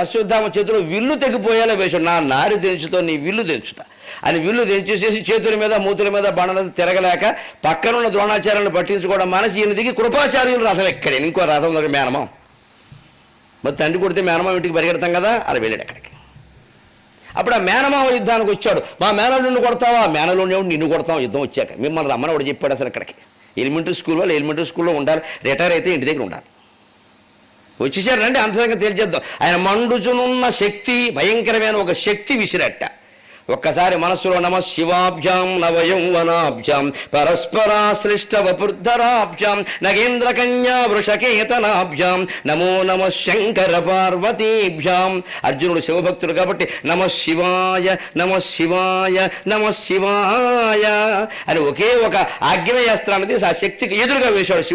అశ్వత్థామ చేతిలో విల్లు తెగిపోయేలా వేసాడు. నా నారి తెంచుతో నీ విల్లు తెంచుతా అని విల్లు తెంచేసేసి చేతుల మీద మూతుల మీద బాణాలు తిరగలేక పక్కనున్న ద్రోణాచార్యులను పట్టించుకోవడం మానేసి ఈయన దిగి కృపాచార్యులు రథం ఎక్కడే, ఇంకో రథం మేనమా మరి తండ్రి కొడితే మేనమామ ఇంటికి పరిగెడతాం కదా, అలా వెళ్ళాడు అక్కడికి. అప్పుడు ఆ మేనమామ యుద్ధానికి వచ్చాడు. మా మేనలు నిన్ను కొడతావా, మేనలో నిన్ను కొడతాం యుద్ధం వచ్చాక. మిమ్మల్ని రమ్మని వాడు చెప్పాడు అసలు అక్కడికి. ఎలిమెంటరీ స్కూల్లో ఉండాలి, రిటైర్ అయితే ఇంటి దగ్గర ఉండాలి. వచ్చేసారు రండి అంతరంగా తేల్చేద్దాం. ఆయన మండుచునున్న శక్తి, భయంకరమైన ఒక శక్తి విసిరట్ట. ఒక్కసారి మనస్సులో నమ శివాభ్యాం నవయౌవనాభ్యాం పరస్పరాశ్లిష్ట వపుర్ధరాభ్యాం నగేంద్ర కన్యా వృషకేతనాభ్యాం నమో నమ శంకర పార్వతీభ్యాం. అర్జునుడు శివభక్తుడు కాబట్టి నమ శివాయ నమ శివాయ నమ శివాయ అని ఒకే ఒక ఆగ్నేయాస్త్రాన్ని తీసి ఆ శక్తికి ఎదురుగా వేశాడు.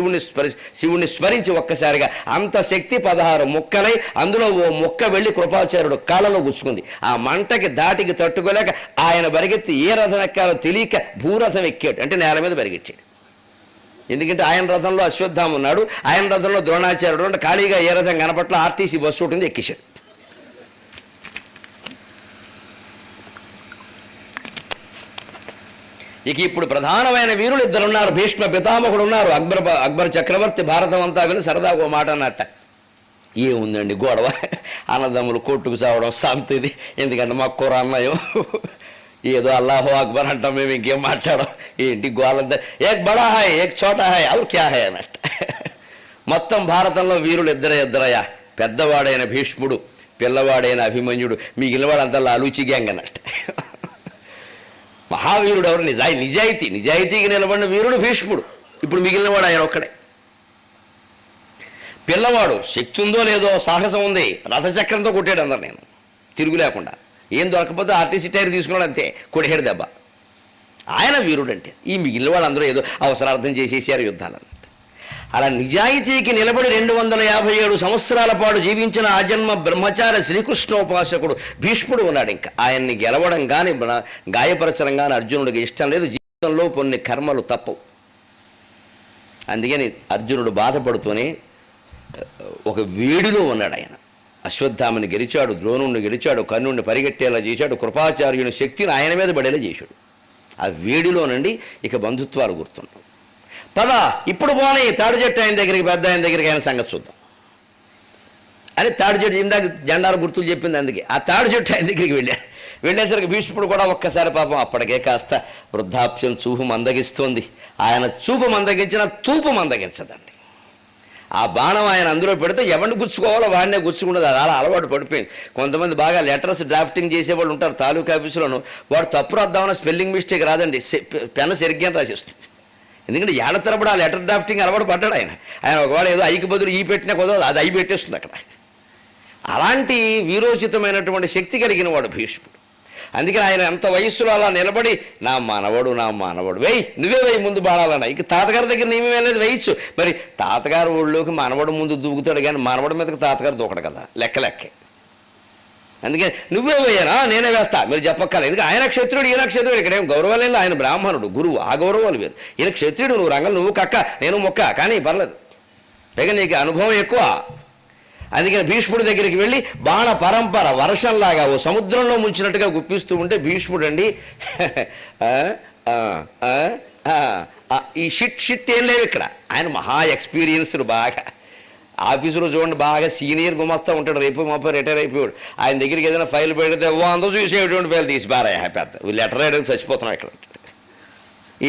శివుణ్ణి స్మరించి ఒక్కసారిగా అంత శక్తి 16 ముక్కలై అందులో ఓ ముక్క వెళ్ళి కృపాచార్యుడు కాళ్ళలో గుచ్చుకుంది. ఆ మంటకి దాటికి తట్టుకోలే ఆయన పరిగెత్తి ఏ రథం ఎక్కాలో తెలియక భూరథం ఎక్కాడు, అంటే నేల మీద పరిగెట్టాడు. ఎందుకంటే ఆయన రథంలో అశ్వత్థామ ఉన్నాడు, ఆయన రథంలో ద్రోణాచార్యుడు, అంటే ఖాళీగా ఏ రథం కనపట్ల ఆర్టీసీ బస్సు ఉంటుంది, ఎక్కేశాడు. ఇక ఇప్పుడు ప్రధానమైన వీరులు 2 ఉన్నారు. భీష్మ పితామహుడు ఉన్నారు. అక్బర్ చక్రవర్తి భారతం అంతా విని సరదాగా ఓ మాట అన్నట్ట, ఏముందండి గొడవ, అన్నదమ్ములు కొట్టుకు చావడం సంత ఇది, ఎందుకంటే మా కూర అన్నయం ఏదో అల్లాహో అక్బర్ అంటాం, మేము ఇంకేం మాట్లాడడం, ఏంటి గోలంతా ఏక్ బడా హాయ్ ఏక్ చోటా హాయ్ అవు క్యా హాయ్ అన్నట్ట. మొత్తం భారతంలో వీరులు ఇద్దరయ్యా, పెద్దవాడైన భీష్ముడు, పిల్లవాడైన అభిమన్యుడు, మిగిలినవాడంతా లాలూచి గ్యాంగ్ అన్నట్ట. మహావీరుడు ఎవరు? నిజాయితీకి నిలబడిన వీరుడు భీష్ముడు. ఇప్పుడు మిగిలినవాడు ఆయన ఒక్కడే. పిల్లవాడు శక్తి ఉందో లేదో, సాహసం ఉంది, రథచక్రంతో కొట్టాడు అందరు, నేను తిరుగు లేకుండా. ఏం దొరకపోతే ఆర్టీసీ టైర్ తీసుకున్నాడు, అంతే కొడిహేడు దెబ్బ. ఆయన వీరుడు అంటే. ఈ మిగిలిన వాళ్ళందరూ ఏదో అవసరార్థం చేసేసారు యుద్ధాలన్నట్టు. అలా నిజాయితీకి నిలబడి 257 సంవత్సరాల పాటు జీవించిన ఆజన్మ బ్రహ్మచారి శ్రీకృష్ణోపాసకుడు భీష్ముడు ఉన్నాడు. ఇంకా ఆయన్ని గెలవడం కానీ గాయపరచడం కానీ అర్జునుడికి ఇష్టం లేదు. జీవితంలో కొన్ని కర్మలు తప్పవు. అందుకని అర్జునుడు బాధపడుతూనే ఒక వేడిలో ఉన్నాడు. ఆయన అశ్వత్థామని గెలిచాడు, ద్రోణుణ్ణి గెలిచాడు, కర్ణుణ్ణి పరిగెట్టేలా చేశాడు, కృపాచార్యుని శక్తిని ఆయన మీద పడేలా చేశాడు. ఆ వేడిలో నుండి ఇక బంధుత్వాలు గుర్తున్నాం. పద ఇప్పుడు పోనీ తాడి చెట్టు ఆయన దగ్గరికి, పెద్ద ఆయన దగ్గరికి, ఆయన సంగతి చూద్దాం అని తాడి చెట్టు ఇందాక జెండాల గుర్తులు చెప్పింది. అందుకే ఆ తాడి చెట్టు ఆయన దగ్గరికి వెళ్ళేసరికి భీష్ముడు కూడా ఒక్కసారి పాపం అప్పటికే కాస్త వృద్ధాప్యం చూపు మందగిస్తోంది. ఆయన చూపు మందగించిన తూపు మందగించదండి. ఆ బాణం ఆయన అందులో పెడితే ఎవరిని గుచ్చుకోవాలో వాడినే గుచ్చుకుంటుంది. అది అలా అలవాటు పడిపోయింది. కొంతమంది బాగా లెటర్స్ డ్రాఫ్టింగ్ చేసేవాళ్ళు ఉంటారు తాలూకా ఆఫీసులోను, వాడు తప్పు రాద్దామన్న స్పెల్లింగ్ మిస్టేక్ రాదండి, పెన్ సరిగ్గా రాసేస్తుంది. ఎందుకంటే ఏళ్ల తరబడి ఆ లెటర్ డ్రాఫ్టింగ్ అలవాటు పడ్డాడు ఆయన. ఒకవేళ ఏదో ఐకి బదులు ఈ పెట్టినా కుదరదు, అది అయి పెట్టేస్తుంది అక్కడ. అలాంటి వీరోచితమైనటువంటి శక్తి కలిగిన వాడు భీష్ముడు. అందుకని ఆయన ఎంత వయస్సులో అలా నిలబడి నా మానవుడు వేయి, నువ్వే వేయి ముందు బాణాలన్నా. ఇక తాతగారి దగ్గర నేమే వెళ్ళలేదు, వేయచ్చు. మరి తాతగారు ఊళ్ళోకి మనవడు ముందు దూకుతాడు, కానీ మనవడి మీదకి తాతగారు దూకడు కదా, లెక్కే. అందుకని నువ్వే వేయనా, నేనే వేస్తా, మీరు చెప్పక్కర్లేదు. ఎందుకంటే ఆయన క్షత్రుడు, ఈయన క్షత్రుడు. ఇక్కడేం గౌరవాలు లేదు. ఆయన బ్రాహ్మణుడు, గురువు, ఆ గౌరవాలు వేరు. ఈయన క్షత్రుడు, నువ్వు రంగం, నువ్వు కక్క, నేను మొక్క, కానీ పర్లేదు, పైగా నీకు అనుభవం ఎక్కువ. అందుకని భీష్ముడి దగ్గరికి వెళ్ళి బాణ పరంపర వర్షంలాగా ఓ సముద్రంలో ముంచినట్టుగా గుప్పిస్తూ ఉంటే భీష్ముడు అండి ఈ షిట్ ఏం లేవు ఇక్కడ. ఆయన మహా ఎక్స్పీరియన్స్డ్, బాగా ఆఫీసులో చూడండి, బాగా సీనియర్ గుమస్తా ఉంటాడు, రేపు మాపై రిటైర్ అయిపోయాడు. ఆయన దగ్గరికి ఏదైనా ఫైల్ పెడితే అందరూ చూసేటువంటి ఫైల్ తీసి బారాయ పెద్ద లెటర్ రాయడానికి చచ్చిపోతున్నాం ఇక్కడ,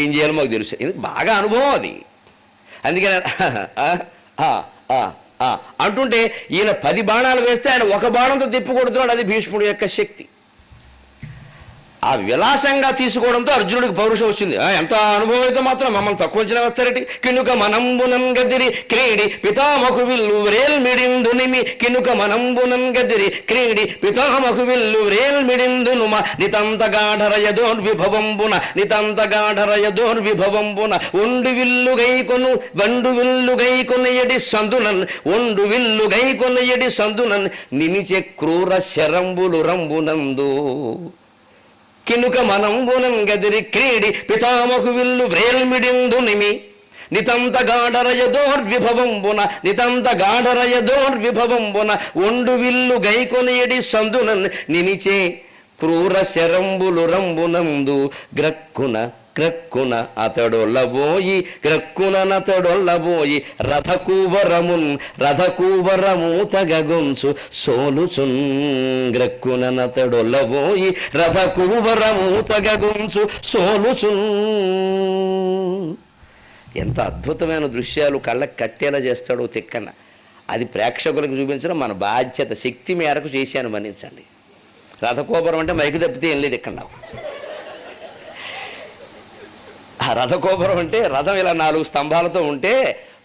ఏం చేయాలో మాకు తెలుసు. ఇది బాగా అనుభవం అది. అందుకని అంటుంటే ఈయన 10 బాణాలు వేస్తే ఆయన 1 బాణంతో తిప్పి కొడుతున్నాడు. అది భీష్ముడి యొక్క శక్తి. ఆ విలాసంగా తీసుకోవడంతో అర్జునుడికి పౌరుషం వచ్చింది. ఎంత అనుభవం అయితే మాత్రం మమ్మల్ని తక్కువ వచ్చిన వస్తారటి. కినుక మనంబునం గదిరి క్రీడి పితామహు విల్లు వ్రేల్మిడిందునిమి కినుక మనంబునం గదిరి క్రీడి పితామహు విల్లు వ్రేల్మిడిందునుమ నితంత గాఢరయదోర్విభవంబున ఒండు విల్లు గైకొను వండు విల్లు గైకొనయడి సందునన్ ఒండు విల్లు గైకొనయడి సందునన్ నినిచె క్రూర శరంబులు రంబునందు కినుక మనంబునం గదిరి క్రీడి పితామహు విల్లు వ్రేల్మిడిందునిమి నితంత గాఢరయదోర్విభవంబున ఒండు విల్లు గైకొనియడి సందునన్ నినిచే క్రూర శరంబులు రంబునందు గ్రక్కున క్రక్కున అతడొల్లబోయి క్రక్కునతడొల్లబోయి రథకూబరమూతగొంచు సోలుచున్ గ్రక్కునతడొల్లబోయి రథకూబరమూతగొంచు సోలుచున్. ఎంత అద్భుతమైన దృశ్యాలు కళ్ళకి కట్టేలా చేస్తాడో తిక్కన. అది ప్రేక్షకులకు చూపించడం మన బాధ్యత. శక్తి మేరకు చేశాను, మన్నించండి. రథకోపురం అంటే మైకి తప్పితే ఏం లేదు ఇక్కడ నాకు. ఆ రథకోపురం అంటే రథం ఇలా 4 స్తంభాలతో ఉంటే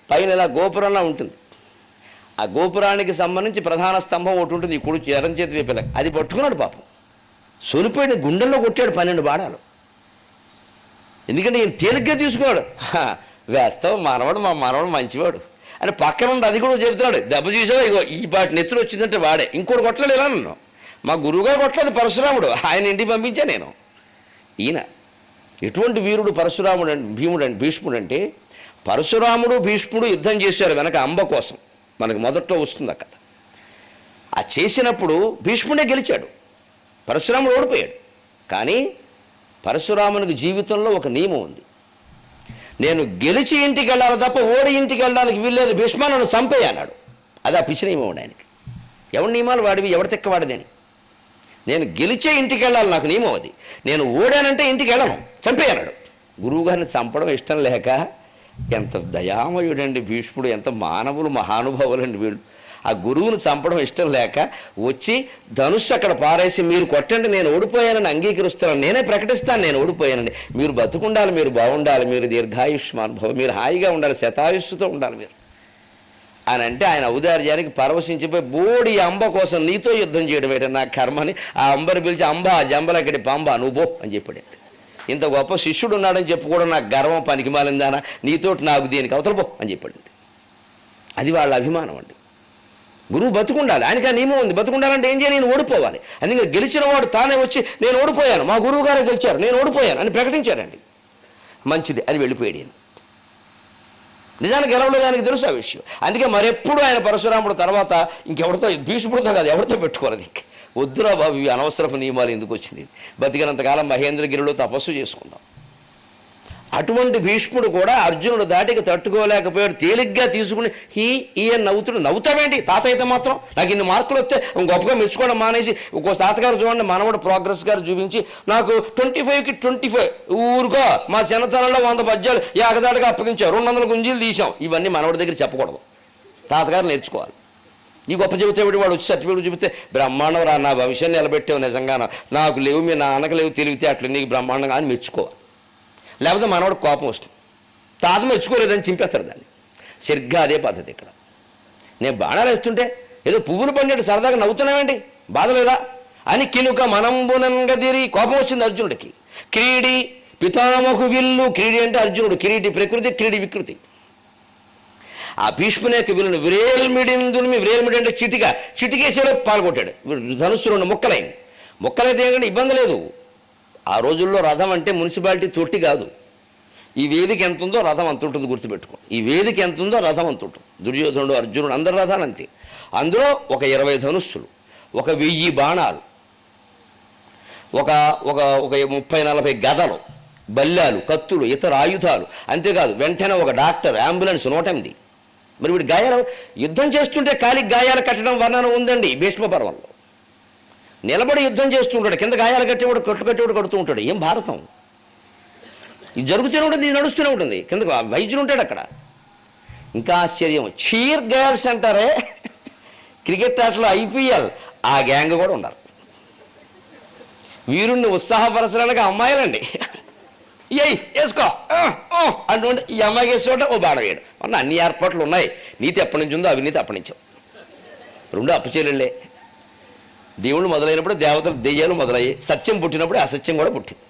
పైన ఇలా గోపురంలా ఉంటుంది. ఆ గోపురానికి సంబంధించి ప్రధాన స్తంభం ఒకటి ఉంటుంది, ఈ కుడి ఎడం చేతి వైపులా. అది పట్టుకున్నాడు పాపం, సొలిపోయిన గుండెల్లో కొట్టాడు 12 బాణాలు. ఎందుకంటే ఈయన తేలిగ్గా తీసుకున్నాడు. వేస్తావు మనవాడు, మా మనవాడు మంచివాడు అని పక్కన ఉండి అది కూడా చెబుతున్నాడు. దెబ్బ చూసావు, ఇగో ఈ పాటి నెత్తులు వచ్చిందంటే వాడే. ఇంకోటి కొట్టలేదు ఇలా నన్ను, మా గురువుగారు కొట్టలేదు పరశురాముడు, ఆయన ఇంటికి పంపించా నేను. ఈయన ఎటువంటి వీరుడు పరశురాముడు భీష్ముడు అంటే, పరశురాముడు భీష్ముడు యుద్ధం చేశారు వెనక అంబ కోసం. మనకు మొదట్లో వస్తుంది ఆ కథ. ఆ చేసినప్పుడు భీష్ముడే గెలిచాడు, పరశురాముడు ఓడిపోయాడు. కానీ పరశురామునికి జీవితంలో ఒక నియమం ఉంది. నేను గెలిచి ఇంటికి వెళ్ళాలి తప్ప ఓడి ఇంటికి వెళ్ళడానికి వీల్లేదు, భీష్మ నన్ను చంపేయి అన్నాడు. అది ఆ పిచ్చి నియమం ఉండి ఆయనకి. ఎవరి నియమాలు వాడివి, ఎవరి తెక్కవాడిదని. నేను గెలిచే ఇంటికి వెళ్ళాలి, నాకు నియమం అది. నేను ఓడానంటే ఇంటికి వెళ్ళను, చంపేయన్నాడు. గురువుగారిని చంపడం ఇష్టం లేక, ఎంత దయామయుడండి భీష్ముడు, ఎంత మానవులు మహానుభావులండి వీళ్ళు. ఆ గురువును చంపడం ఇష్టం లేక వచ్చి ధనుస్సు అక్కడ పారేసి, మీరు కొట్టండి నేను ఓడిపోయానని అంగీకరిస్తున్నాను, నేనే ప్రకటిస్తాను నేను ఓడిపోయానండి, మీరు బతుకుండాలి, మీరు బాగుండాలి, మీరు దీర్ఘాయుష్మానుభవం, మీరు హాయిగా ఉండాలి, శతాయుష్తో ఉండాలి మీరు అని అంటే, ఆయన ఔదార్యానికి పరవశించిపోయి బోడి అంబ కోసం నీతో యుద్ధం చేయడం ఏంటంటే నా కర్మని ఆ అంబని పిలిచి, అంబ జంబలక్కడి పంబ నువ్వు బో అని చెప్పాడు. ఇంత గొప్ప శిష్యుడు ఉన్నాడని చెప్పుకోవడం నాకు గర్వం, పనికి మాలిందానా, నీతోటి నాకు దేనికి అవతల పో అని చెప్పాడు. అది వాళ్ళ అభిమానం అండి. గురువు బతుకుండాలి, ఆయనకి ఆ నియమం ఉంది. బతుకుండాలంటే ఏం చేయాలి, నేను ఓడిపోవాలి. అందుకని గెలిచిన వాడు తానే వచ్చి నేను ఓడిపోయాను, మా గురువు గారే గెలిచారు, నేను ఓడిపోయాను అని ప్రకటించారండి. మంచిది అని వెళ్ళిపోయాడు ఈయన. నిజానికి గెలవలేదు, ఆయనకి తెలుసు ఆ విషయం. అందుకే మరెప్పుడు ఆయన పరశురాముడు తర్వాత ఇంకెవరితో, భీష్ముడితో కాదు ఎవరితో పెట్టుకోలేదు. వద్దురా బాబు, ఇవి అనవసరపు నియమాలు ఎందుకు వచ్చింది, బతికినంతకాలం మహేంద్రగిరిలో తపస్సు చేసుకుందాం. అటువంటి భీష్ముడు కూడా అర్జునుడు దాటికి తట్టుకోలేకపోయాడు, తేలిగ్గా తీసుకుని ఈయన నవ్వుతావేంటి తాతయ్యతో మాత్రం, నాకు ఇన్ని మార్కులు వస్తే గొప్పగా మెచ్చుకోవడం మానేసి, ఒక్కో తాతగారు చూడండి మనవడు ప్రోగ్రెస్ గారు చూపించి నాకు 25కి 25 ఊరుకో, మా చిన్నతనంలో 100 పద్యాలు ఏకదాటిగా అప్పగించాం, 200 గుంజీలు తీసాం, ఇవన్నీ మనవడి దగ్గర చెప్పకూడదు, తాతగారు నేర్చుకోవాలి. ఈ గొప్ప చెబితే వాడు వచ్చి సర్టిఫికేట్ చూపిస్తే బ్రహ్మాండం రా, నా భవిష్యాన్ని నిలబెట్టావు, నిజంగా నాకు లేవు, మీ నాన్నకు లేవు తెలివితే అట్లా నీకు బ్రహ్మాండంగా అని మెచ్చుకోవాలి. లేకపోతే మనవాడు కోపం వస్తుంది, తాత మెచ్చుకోలేదని చింపేస్తాడు దాన్ని. సరిగ్గా అదే పద్ధతి ఇక్కడ. నేను బాణాలు వేస్తుంటే ఏదో పువ్వులు పండేటి సరదాగా నవ్వుతున్నావేంటి, బాధ లేదా అని కినుక మనంబునంగదిరి కోపం వచ్చింది అర్జునుడికి. క్రీడి పితామహు విల్లు, క్రీడి అంటే అర్జునుడు, కిరీటి ప్రకృతి, క్రీడి వికృతి. ఆ భీష్ముని యొక్క విల్లును విరేల్మిడిందుని, విరేల్మిడి అంటే చిటికేసేలో పాల్గొట్టాడు. ధనుస్సు 2 ముక్కలైంది. ముక్కలైతే ఏంటంటే ఇబ్బంది లేదు. ఆ రోజుల్లో రథం అంటే మున్సిపాలిటీ తొట్టి కాదు. ఈ వేదిక ఎంత ఉందో రథం అంత ఉంటుంది, గుర్తుపెట్టుకో. ఈ వేదిక ఎంత ఉందో రథం అంత ఉంటుంది. దుర్యోధనుడు, అర్జునుడు అందరి రథాలు అంతే. అందులో ఒక 20 ధనుస్సులు, ఒక 1000 బాణాలు, ఒక 30-40 గదలు, బల్లాలు, కత్తులు, ఇతర ఆయుధాలు. అంతేకాదు వెంటనే ఒక డాక్టర్, అంబులెన్స్ 108. మరి వీడు గాయాలు యుద్ధం చేస్తుంటే కాలికి గాయాలు కట్టడం వర్ణన ఉందండి భీష్మ పర్వంలో. నిలబడి యుద్ధం చేస్తుంటాడు, కింద గాయాలు కట్టేవాడు, కట్లు కట్టేవాడు కడుతూ ఉంటాడు. ఏం భారతం ఇది జరుగుతూనే ఉంటుంది, ఇది నడుస్తూనే ఉంటుంది. కింద వైద్యులు ఉంటాడు అక్కడ. ఇంకా ఆశ్చర్యం, చీర్ గర్ల్స్ అంటారే క్రికెట్ ఆటలో IPL, ఆ గ్యాంగ్ కూడా ఉన్నారు. వీరుణ్ణి ఉత్సాహపరచడానికి అమ్మాయిలండి. వేసుకో అంటుంటే ఈ అమ్మాయికి వేసుకోవటం ఓ బాణ వేయడం. అన్న అన్ని ఏర్పాట్లు ఉన్నాయి. నీతి ఎప్పటి నుంచి ఉందో అవినీతి అప్పటి నుంచో. 2 అప్పచెల్లెళ్ళే. దేవుళ్ళు మొదలైనప్పుడు దేవతలు దెయ్యాలు మొదలయ్యాయి. సత్యం పుట్టినప్పుడు అసత్యం కూడా పుట్టింది.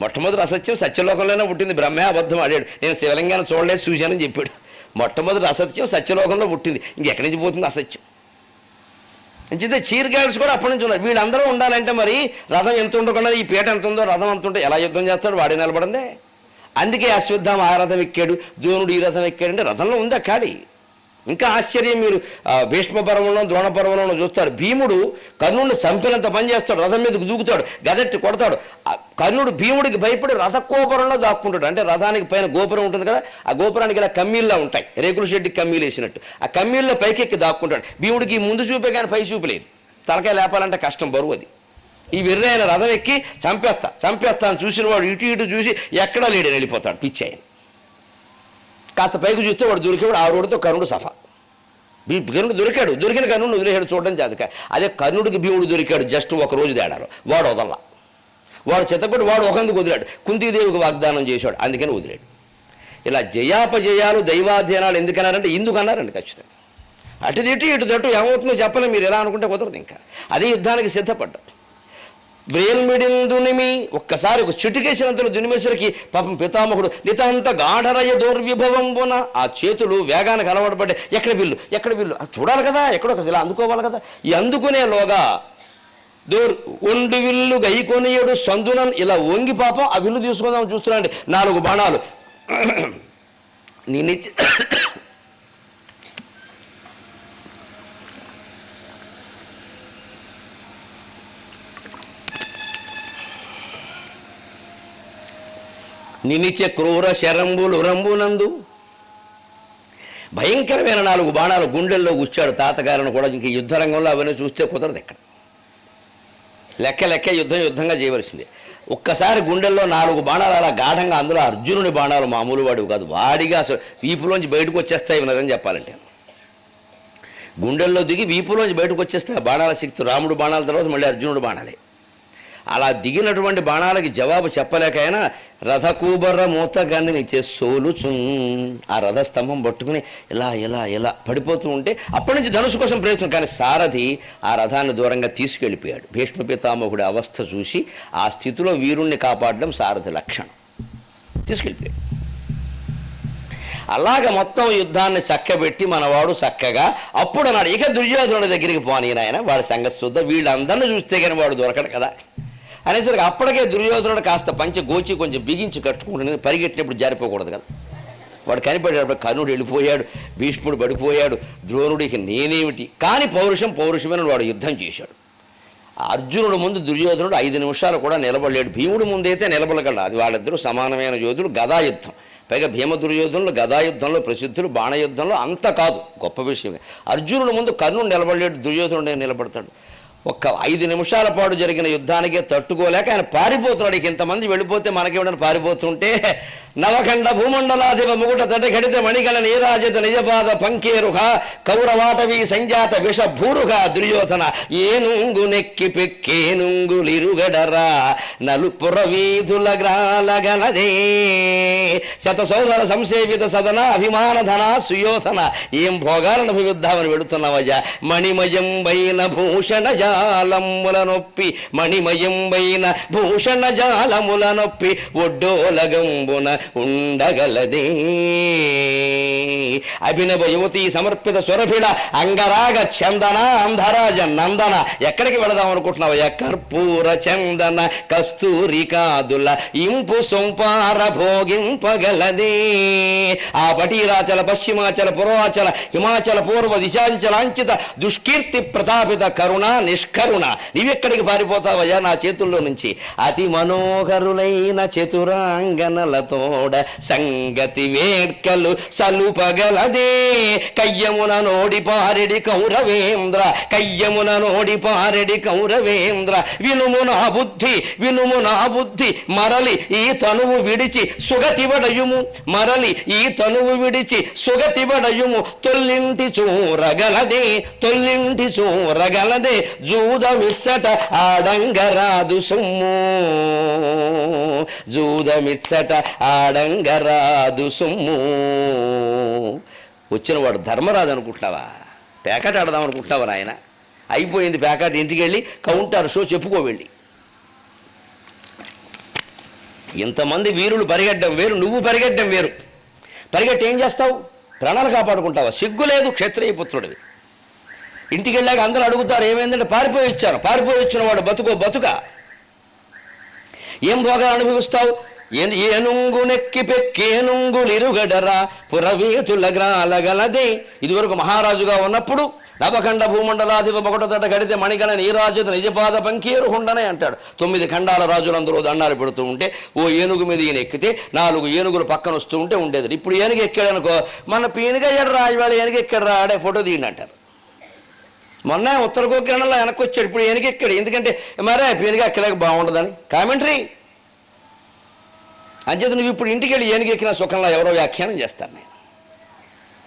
మొట్టమొదటి అసత్యం సత్యలోకంలోనే పుట్టింది. బ్రహ్మే అబద్ధం ఆడాడు, నేను శివలింగాన్ని చూడలేదు చూశానని చెప్పాడు. మొట్టమొదటి అసత్యం సత్యలోకంలో పుట్టింది, ఇంకెక్కడి నుంచి పోతుంది అసత్యం. అంచేతే చీర్ గర్ల్స్ కూడా అప్పటి నుంచి ఉన్నారు. వీళ్ళందరూ ఉండాలంటే మరి రథం ఎంత ఉండకుండా ఈ పీట ఎంత ఉందో రథం అంత ఉంటే ఎలా యుద్ధం చేస్తాడు, వాడే నిలబడిందే. అందుకే అశ్వత్థామ ఆ రథం ఎక్కాడు, ద్రోణుడు ఈ రథం ఎక్కాడు. అంటే రథంలో ఉందా ఖాళీ, ఇంకా ఆశ్చర్యం మీరు భీష్మ పర్వంలో ద్రోణ పర్వంలో చూస్తారు. భీముడు కర్ణుడిని చంపినంత పని చేస్తాడు, రథం మీదకు దూకుతాడు, గదెట్టి కొడతాడు. కర్ణుడు భీముడికి భయపడి రథకోపురంలో దాక్కుంటాడు. అంటే రథానికి పైన గోపురం ఉంటుంది కదా, ఆ గోపురానికి ఇలా కమ్మీల్లా ఉంటాయి, రేకుల షెడ్డికి కమ్మీలు వేసినట్టు. ఆ కమ్మీల్లో పైకెక్కి దాక్కుంటాడు. భీముడికి ముందు చూపే కానీ పై చూపలేదు. తలకాయ లేపాలంటే కష్టం, బరువు అది. ఈ వెర్రి ఆయన రథం ఎక్కి చంపేస్తా అని చూసిన వాడు ఇటు చూసి ఎక్కడా లేడని వెళ్ళిపోతాడు పిచ్చి ఆయన. కాస్త పైకి చూస్తే వాడు దొరికేవాడు, ఆ రోడ్డుతో కర్ణుడు సఫా. కర్ణుడు దొరికిన కర్ణుడు వదిలేశాడు, చూడడం జాతక. అదే కర్ణుడికి భీముడు దొరికాడు జస్ట్ ఒక రోజు తేడాలో. వాడు వదల్లా, వాడు చెత్తకొట్టి వాడు ఒకందుకు వదిలాడు. కుంతీదేవికి వాగ్దానం చేశాడు, అందుకని వదిలాడు. ఇలా జయాపజయాలు దైవాధ్యయనాలు ఎందుకన్నారంటే ఇందుకు అన్నారండి ఖచ్చితంగా. అటు ఇటు ఏమవుతుందో చెప్పలేం, మీరు ఎలా అనుకుంటే కుదరదు. ఇంకా అదే యుద్ధానికి సిద్ధపడ్డాడు. వ్రేల్మిడిందునిమి ఒక్కసారి ఒక చిటికేసినంతలో దునిమేసరికి పాపం పితామహుడు నితాంత గాఢరయ దౌర్విభవంబున ఆ చేతులు వేగానికి అలవాటుపడ్డాయి. ఎక్కడ విల్లు చూడాలి కదా, ఎక్కడో ఇలా అందుకోవాలి కదా. ఈ అందుకునేలోగా ఒండి విల్లు గైకొనియడు సందునన్ ఇలా వంగి పాపం ఆ విల్లు తీసుకుందాం చూస్తున్నాండి. 4 బాణాలు నేనిచ్చి నినిత్య క్రూర శరంబులు రంబునందు భయంకరమైన 4 బాణాలు గుండెల్లో గుచ్చాడు తాతగారిని కూడా. ఇంక యుద్ధరంగంలో అవన్నీ చూస్తే కుదరదు. ఎక్కడ లెక్క యుద్ధంగా చేయవలసిందే. ఒక్కసారి గుండెల్లో 4 బాణాలు అలా గాఢంగా, అందులో అర్జునుడి బాణాలు మామూలు వాడివి కాదు. వాడిగా అసలు వీపులోంచి బయటకు వచ్చేస్తాయి వినదని చెప్పాలంటే. గుండెల్లో దిగి వీపులోంచి బయటకు వచ్చేస్తాయి బాణాల శక్తి. రాముడు బాణాల తర్వాత మళ్ళీ అర్జునుడు బాణాలే. అలా దిగినటువంటి బాణాలకి జవాబు చెప్పలేకైనా రథకూబర్ర మూతగాన్ని సోలుచు ఆ రథస్తంభం పట్టుకుని ఇలా పడిపోతూ ఉంటే అప్పటి నుంచి ధనుసు కోసం ప్రయత్నం. కానీ సారథి ఆ రథాన్ని దూరంగా తీసుకెళ్ళిపోయాడు. భీష్మ పితామహుడి అవస్థ చూసి ఆ స్థితిలో వీరుణ్ణి కాపాడడం సారథి లక్షణం. తీసుకెళ్ళిపోయాడు. అలాగ మొత్తం యుద్ధాన్ని చక్కబెట్టి మనవాడు చక్కగా అప్పుడు అన్నాడు, ఇక దుర్యోధనుడి దగ్గరికి పోనీ నాయన, వాడి సంగతి చూద్దాం, వీళ్ళందరినీ చూస్తే కానీ వాడు దొరకడు కదా అనేసరికి అప్పటికే దుర్యోధనుడు కాస్త గోచి కొంచెం బిగించి కట్టుకుంటున్నది. పరిగెట్టినప్పుడు జారిపోకూడదు కదా. వాడు కనిపెట్టాడు. కర్ణుడు వెళ్ళిపోయాడు, భీష్ముడు పడిపోయాడు, ద్రోణుడికి నేనేమిటి. కానీ పౌరుషమైన వాడు యుద్ధం చేశాడు. అర్జునుడు ముందు దుర్యోధనుడు 5 నిమిషాలు కూడా నిలబడలేడు. భీముడు ముందైతే నిలబడగలడు. అది వాళ్ళిద్దరూ సమానమైన యోధులు. గదాయుద్ధం, పైగా భీమ దుర్యోధనులు గదాయుద్ధంలో ప్రసిద్ధులు, బాణయుద్ధంలో అంత కాదు, గొప్ప విషయం. అర్జునుడు ముందు కర్ణుడు నిలబడలేడు, దుర్యోధనుడు నిలబడతాడు. ఒక్క 5 నిమిషాల పాటు జరిగిన యుద్ధానికే తట్టుకోలేక ఆయన పారిపోతున్నాడు. ఇక ఇంతమంది వెళ్ళిపోతే మనకేమిటని పారిపోతుంటే నవఖండ భూమండలాధిప ముగుట తటఘడిత మణిగణ నీరాజిత నిజపాద పంకేరుహ కౌరవాటవీ సంజాత విష భూరుహ దుర్యోధన ఏనుంగు నెక్కి పెక్కేనుంగులిరుగడరా నలుపుర వీధుల గ్రాలగలదే శత సోదర సంసేవిత సదన అభిమాన ధన సుయోధన. ఏం భోగాలను అభివృద్ధామని వెడుతున్నావయ్యా. మణిమయం వైన భూషణ జాలముల నొప్పి మణిమయం వైన భూషణ జాలముల నొప్పి ఒడ్డోలగంబున ఉండగలదే. అభినవ యువతి సమర్పిత సురభిడ అంగరాగ చందన అంధరాజ నందన. ఎక్కడికి వెళదాం అనుకుంటున్నావయ్యా? కర్పూర చందన కస్తూరికాదుల ఇంపు సొంపార భోగింపగలదే. ఆ పటీరాచల పశ్చిమాచల పూర్వాచల హిమాచల పూర్వ దిశాంచలాంచిత దుష్కీర్తి ప్రతాపిత కరుణ నిష్కరుణ. నీవెక్కడికి పారిపోతావయ్యా నా చేతుల్లో నుంచి? అతి మనోహరులైన చతురాంగనలతో సంగతి వేడ్కలు సలుపగలదే. కయ్యమున నోడి పారెడి కౌరవేంద్ర కయ్యమున నోడి పారెడి కౌరవేంద్ర. వినుము నా బుద్ధి మరలి ఈ తనువు విడిచి సుగతివడయుము మరలి ఈ తనువు విడిచి సుగతివడయుము. తొల్లింటి చూరగలదే జూదమిచ్చట ఆడంగరాదు సొమ్ము జూదమిచ్చట ఆడంగరాదు సొమ్ము. వచ్చినవాడు ధర్మరాజు అనుకుంటున్నావా? పేకాట ఆడదాం అనుకుంటున్నావా నాయన? అయిపోయింది పేకాట. ఇంటికి వెళ్ళి కౌంటర్ షో చెప్పుకో వెళ్ళి. ఇంతమంది వీరులు పరిగెట్టడం వేరు, నువ్వు పరిగెట్టడం వేరు. పరిగెట్టి ఏం చేస్తావు? ప్రాణాలు కాపాడుకుంటావా? సిగ్గు లేదు క్షత్రియ పుత్రుడివి. ఇంటికి వెళ్ళాక అందరూ అడుగుతారు ఏమైందంటే పారిపోయి వచ్చిన వాడు బతుక ఏం భోగాలు అనుభవిస్తావు? ఏనుంగునెక్కి పెక్కేనుంగులిరుగడరా పురవేతులగ్రాలగలదే. ఇదివరకు మహారాజుగా ఉన్నప్పుడు నవఖండ భూమండలాధిప మొకటతట గడితే మణిగణ నీరాజుత నిజపాద పంకేరు హుండనే అంటాడు. 9 ఖండాల రాజులందరూ దండాలు పెడుతూ ఉంటే ఓ ఏనుగు మీద ఈయన ఎక్కితే 4 ఏనుగులు పక్కన వస్తూ ఉంటే ఉండేది. ఇప్పుడు ఏనుగు ఎక్కాడు అనుకో, మన పీనుగయ్యాడు రాజువాడు ఏనుగు ఎక్కాడు రా ఆడే ఫోటో తీయండి అంటారు. మొన్న ఉత్తర గోకర్ణంలో వెనక్కి వచ్చాడు, ఇప్పుడు ఏనుగు ఎక్కాడు. ఎందుకంటే మరే పీనుగ ఎక్కలేక బాగుండదని కామెంటరీ. అంచేత నువ్వు ఇప్పుడు ఇంటికి వెళ్ళి ఏనుగు ఎక్కిన సుఖంలో ఎవరో వ్యాఖ్యానం చేస్తారు. నేను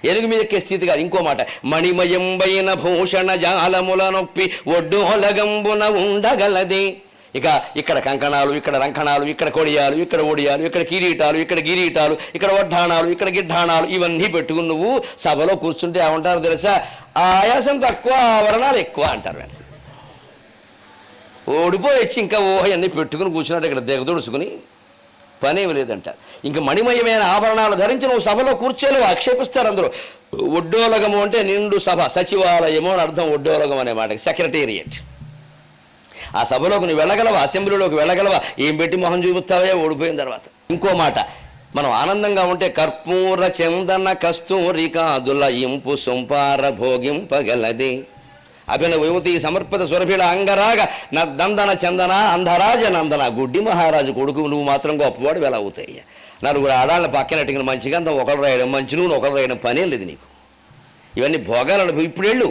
ఏనుగు మీద ఎక్కే స్థితి కాదు. ఇంకో మాట, మణిమయంబైన భూషణ జాలముల నొప్పి ఒడ్డోలగంబున ఉండగలదే. ఇక ఇక్కడ కంకణాలు, ఇక్కడ రంకణాలు, ఇక్కడ కొడియాలు, ఇక్కడ ఒడియాలు, ఇక్కడ కిరీటాలు, ఇక్కడ గిరీటాలు, ఇక్కడ వడ్డాణాలు, ఇక్కడ గిడ్డాణాలు ఇవన్నీ పెట్టుకుని నువ్వు సభలో కూర్చుంటే ఏమంటారు తెలుసా? ఆయాసం తక్కువ, ఆవరణాలు ఎక్కువ అంటారు. ఓడిపోయొచ్చి ఇంకా అన్నీ పెట్టుకుని కూర్చున్నాడు ఇక్కడ దిగదుడుచుకుని పనేమి లేదంటారు. ఇంకా మణిమయమైన ఆభరణాలు ధరించి నువ్వు సభలో కూర్చోలేవు, ఆక్షేపిస్తారు అందరూ. ఒడ్డోలగము అంటే నిండు సభ, సచివాలయము అని అర్థం. ఒడ్డోలగం అనే మాటకి సెక్రటేరియట్. ఆ సభలోకి నువ్వు వెళ్ళగలవా? అసెంబ్లీలోకి వెళ్ళగలవా? ఏం పెట్టి మొహం చూపుతావే ఓడిపోయిన తర్వాత. ఇంకో మాట, మనం ఆనందంగా ఉంటే కర్పూర చందన కస్తూరి కాదుల ఇంపు సొంపార భోగింపగలది. అభినవ యువతి సమర్పిత సురభిడ అంగరాగ దందన చందన అంధరాజ నందన. గుడ్డి మహారాజు కొడుకు నువ్వు మాత్రం గొప్పవాడు ఎలా అవుతాయి? 4 ఆడాళ్ళ పక్కనట్టుగా మంచిగా అంత ఒకరు రాయడం, మంచి నూనె ఒకరు రాయడం పనే లేదు నీకు. ఇవన్నీ భోగాలను ఇప్పుడు వెళ్ళు.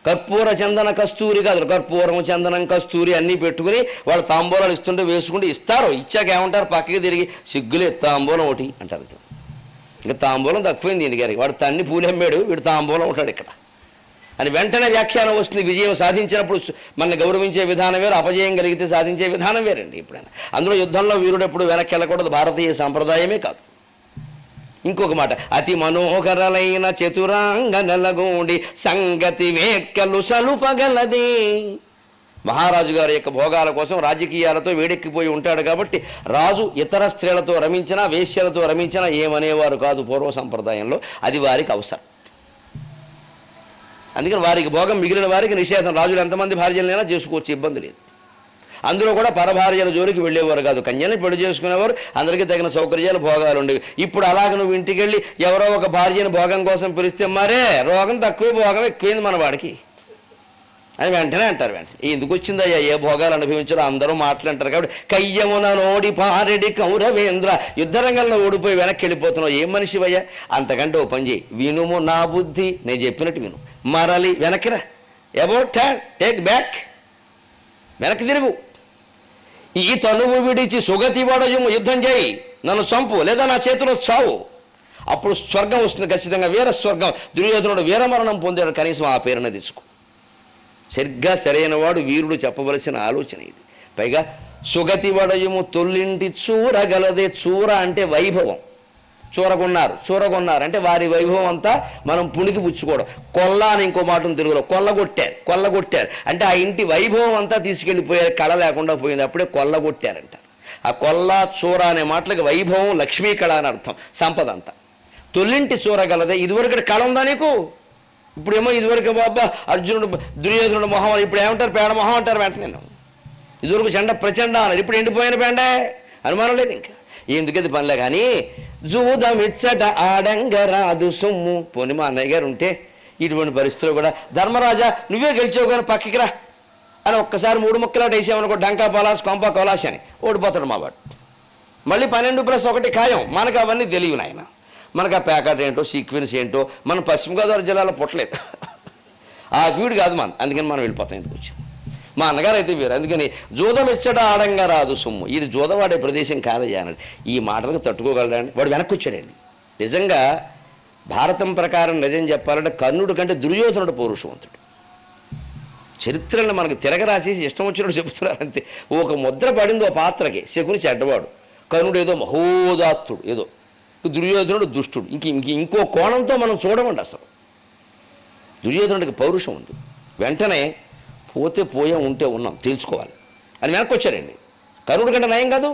కర్పూర చందన కస్తూరి కాదు, కర్పూరం చందనం కస్తూరి అన్నీ పెట్టుకుని వాళ్ళు తాంబూలాలు ఇస్తుంటే వేసుకుంటే ఇస్తారు. ఇచ్చాక ఏమంటారు? పక్కకి తిరిగి సిగ్గులే తాంబూలం ఒకటి అంటారు. ఇంకా తాంబూలం తక్కువైంది దీని గారికి. వాడు తన్ని పూలెమ్మాడు, వీడు తాంబూలం ఉంటాడు ఇక్కడ అని వెంటనే వ్యాఖ్యానం వస్తుంది. విజయం సాధించినప్పుడు మనల్ని గౌరవించే విధానం వేరు, అపజయం కలిగితే సాధించే విధానం వేరండి. ఎప్పుడైనా అందులో యుద్ధంలో వీరుడు ఎప్పుడు వెనక్కి వెళ్ళకూడదు, భారతీయ సంప్రదాయమే కాదు. ఇంకొక మాట, అతి మనోహరలైన చతురాంగ నెలగోడి సంగతి వేట్కలు సలుపగలది. మహారాజు గారి యొక్క భోగాల కోసం రాజకీయాలతో వేడెక్కిపోయి ఉంటాడు కాబట్టి రాజు ఇతర స్త్రీలతో రమించినా వేశ్యలతో రమించినా ఏమనేవారు కాదు పూర్వ సంప్రదాయంలో. అది వారికి అవసరం. అందుకని వారికి భోగం, మిగిలిన వారికి నిషేధం. రాజులు ఎంతమంది భార్యలైనా చేసుకోవచ్చు, ఇబ్బంది లేదు. అందులో కూడా పరభార్యల జోలికి వెళ్ళేవారు కాదు, కన్యని పెళ్లి చేసుకునేవారు. అందరికీ తగిన సౌకర్యాలు, భోగాలు ఉండేవి. ఇప్పుడు అలాగ నువ్వు ఇంటికి వెళ్ళి ఎవరో ఒక భార్యను భోగం కోసం పిలిస్తే మరే రోగం తక్కువ భోగం ఎక్కువైంది మన వాడికి అని వెంటనే అంటారు. వెంటనే ఎందుకు వచ్చిందయ్యా, ఏ భోగాలు అనుభవించారో అందరూ మాట్లాంటారు. కాబట్టి కయ్యమున నోడి పారెడి కౌరవేంద్ర, యుద్ధరంగంలో ఓడిపోయి వెనక్కి వెళ్ళిపోతున్నావు, ఏం మనిషివయ్యా? అంతకంటే ఓ పని చేయి, వినుము నా బుద్ధి, నేను చెప్పినట్టు విను. మరలి వెనక్కిరా, అబౌట్ టేక్ బ్యాక్, వెనక్కి తిరుగు. ఈ తనువు విడిచి సుగతి వడయుము, యుద్ధం చేయి, నన్ను చంపు లేదా నా చేతిలో చావు. అప్పుడు స్వర్గం వస్తుంది ఖచ్చితంగా, వీర స్వర్గం. దుర్యోధనుడు వీరమరణం పొందాడు, కనీసం ఆ పేరున తెచ్చుకో. సరిగ్గా సరైన వాడు వీరుడు చెప్పవలసిన ఆలోచన ఇది. పైగా సుగతి వడయుము తొల్లింటి చూరగలదే. చూర అంటే వైభవం. చూరగొన్నారు అంటే వారి వైభవం అంతా మనం పుణికి పుచ్చుకోవడం. కొల్ల అని ఇంకో మాట తెలుగులో, కొల్లగొట్టారు అంటే ఆ ఇంటి వైభవం అంతా తీసుకెళ్ళిపోయారు, కళ లేకుండా పోయింది, అప్పుడే కొల్లగొట్టారంటారు. ఆ కొల్ల చూర అనే మాటలకి వైభవం, లక్ష్మీ కళ అని అర్థం, సంపద అంతా. తొల్లింటి చూరగలదే. ఇదివరకు కళ ఉందా నీకు? ఇప్పుడేమో ఇదివరకు బాబా అర్జునుడు దుర్యోధనుడు మొహం, ఇప్పుడు ఏమంటారు? పేడ మొహం అంటారు వెంటనే. ఇదివరకు చండ ప్రచండ అన్నారు, ఇప్పుడు ఎండిపోయిన పేండే, అనుమానం లేదు. ఇంకా ఎందుకది పనిలే. కానీ జూదమిచ్చట ఆడంగరాదు సొమ్ము. పోనీ మా అన్నయ్య గారు ఉంటే ఇటువంటి పరిస్థితుల్లో కూడా ధర్మరాజా నువ్వే గెలిచావు కానీ పక్కకి రా అని ఒక్కసారి 3 ముక్కలాట వేసామనుకో, డంకా పలాస్ కొంప కొలాస్ అని ఓడిపోతాడు మా వాడు. మళ్ళీ 12+1 ఖాయం. మనకు అవన్నీ తెలియవు నాయన. మనకు ఆ ప్యాకెట్ ఏంటో, సీక్వెన్స్ ఏంటో మనం పశ్చిమ గోదావరి జిల్లాలో పుట్టలేదు. ఆ వీడు కాదు మన, అందుకని మనం వెళ్ళిపోతాం. ఎందుకు వచ్చింది? మా అన్నగారు అయితే వేరు. అందుకని జూదం ఇచ్చట ఆడంగా రాదు సొమ్ము, ఇది జూదవాడే ప్రదేశం కాదయ్యా అన్నాడు. ఈ మాటలకు తట్టుకోగలడండి వాడు. వెనక్కి వచ్చాడండి. నిజంగా భారతం ప్రకారం నిజం చెప్పాలంటే కర్ణుడు కంటే దుర్యోధనుడు పౌరుషవంతుడు. చరిత్రలను మనకు తిరగరాసేసి ఇష్టం వచ్చినట్టు చెబుతున్నారు అంతే. ఒక ముద్ర పడింది ఓ పాత్రకి. శకుని చెడ్డవాడు, కర్ణుడు ఏదో మహోదాత్తుడు, ఏదో దుర్యోధనుడు దుష్టుడు. ఇంకో కోణంతో మనం చూడమండి. అసలు దుర్యోధనుడికి పౌరుషం ఉంది. వెంటనే పోతే పోయా, ఉంటే ఉన్నాం, తెలుసుకోవాలి అని వెనక్కి వచ్చారండి. కర్ణుడి కంటే నయం కాదు,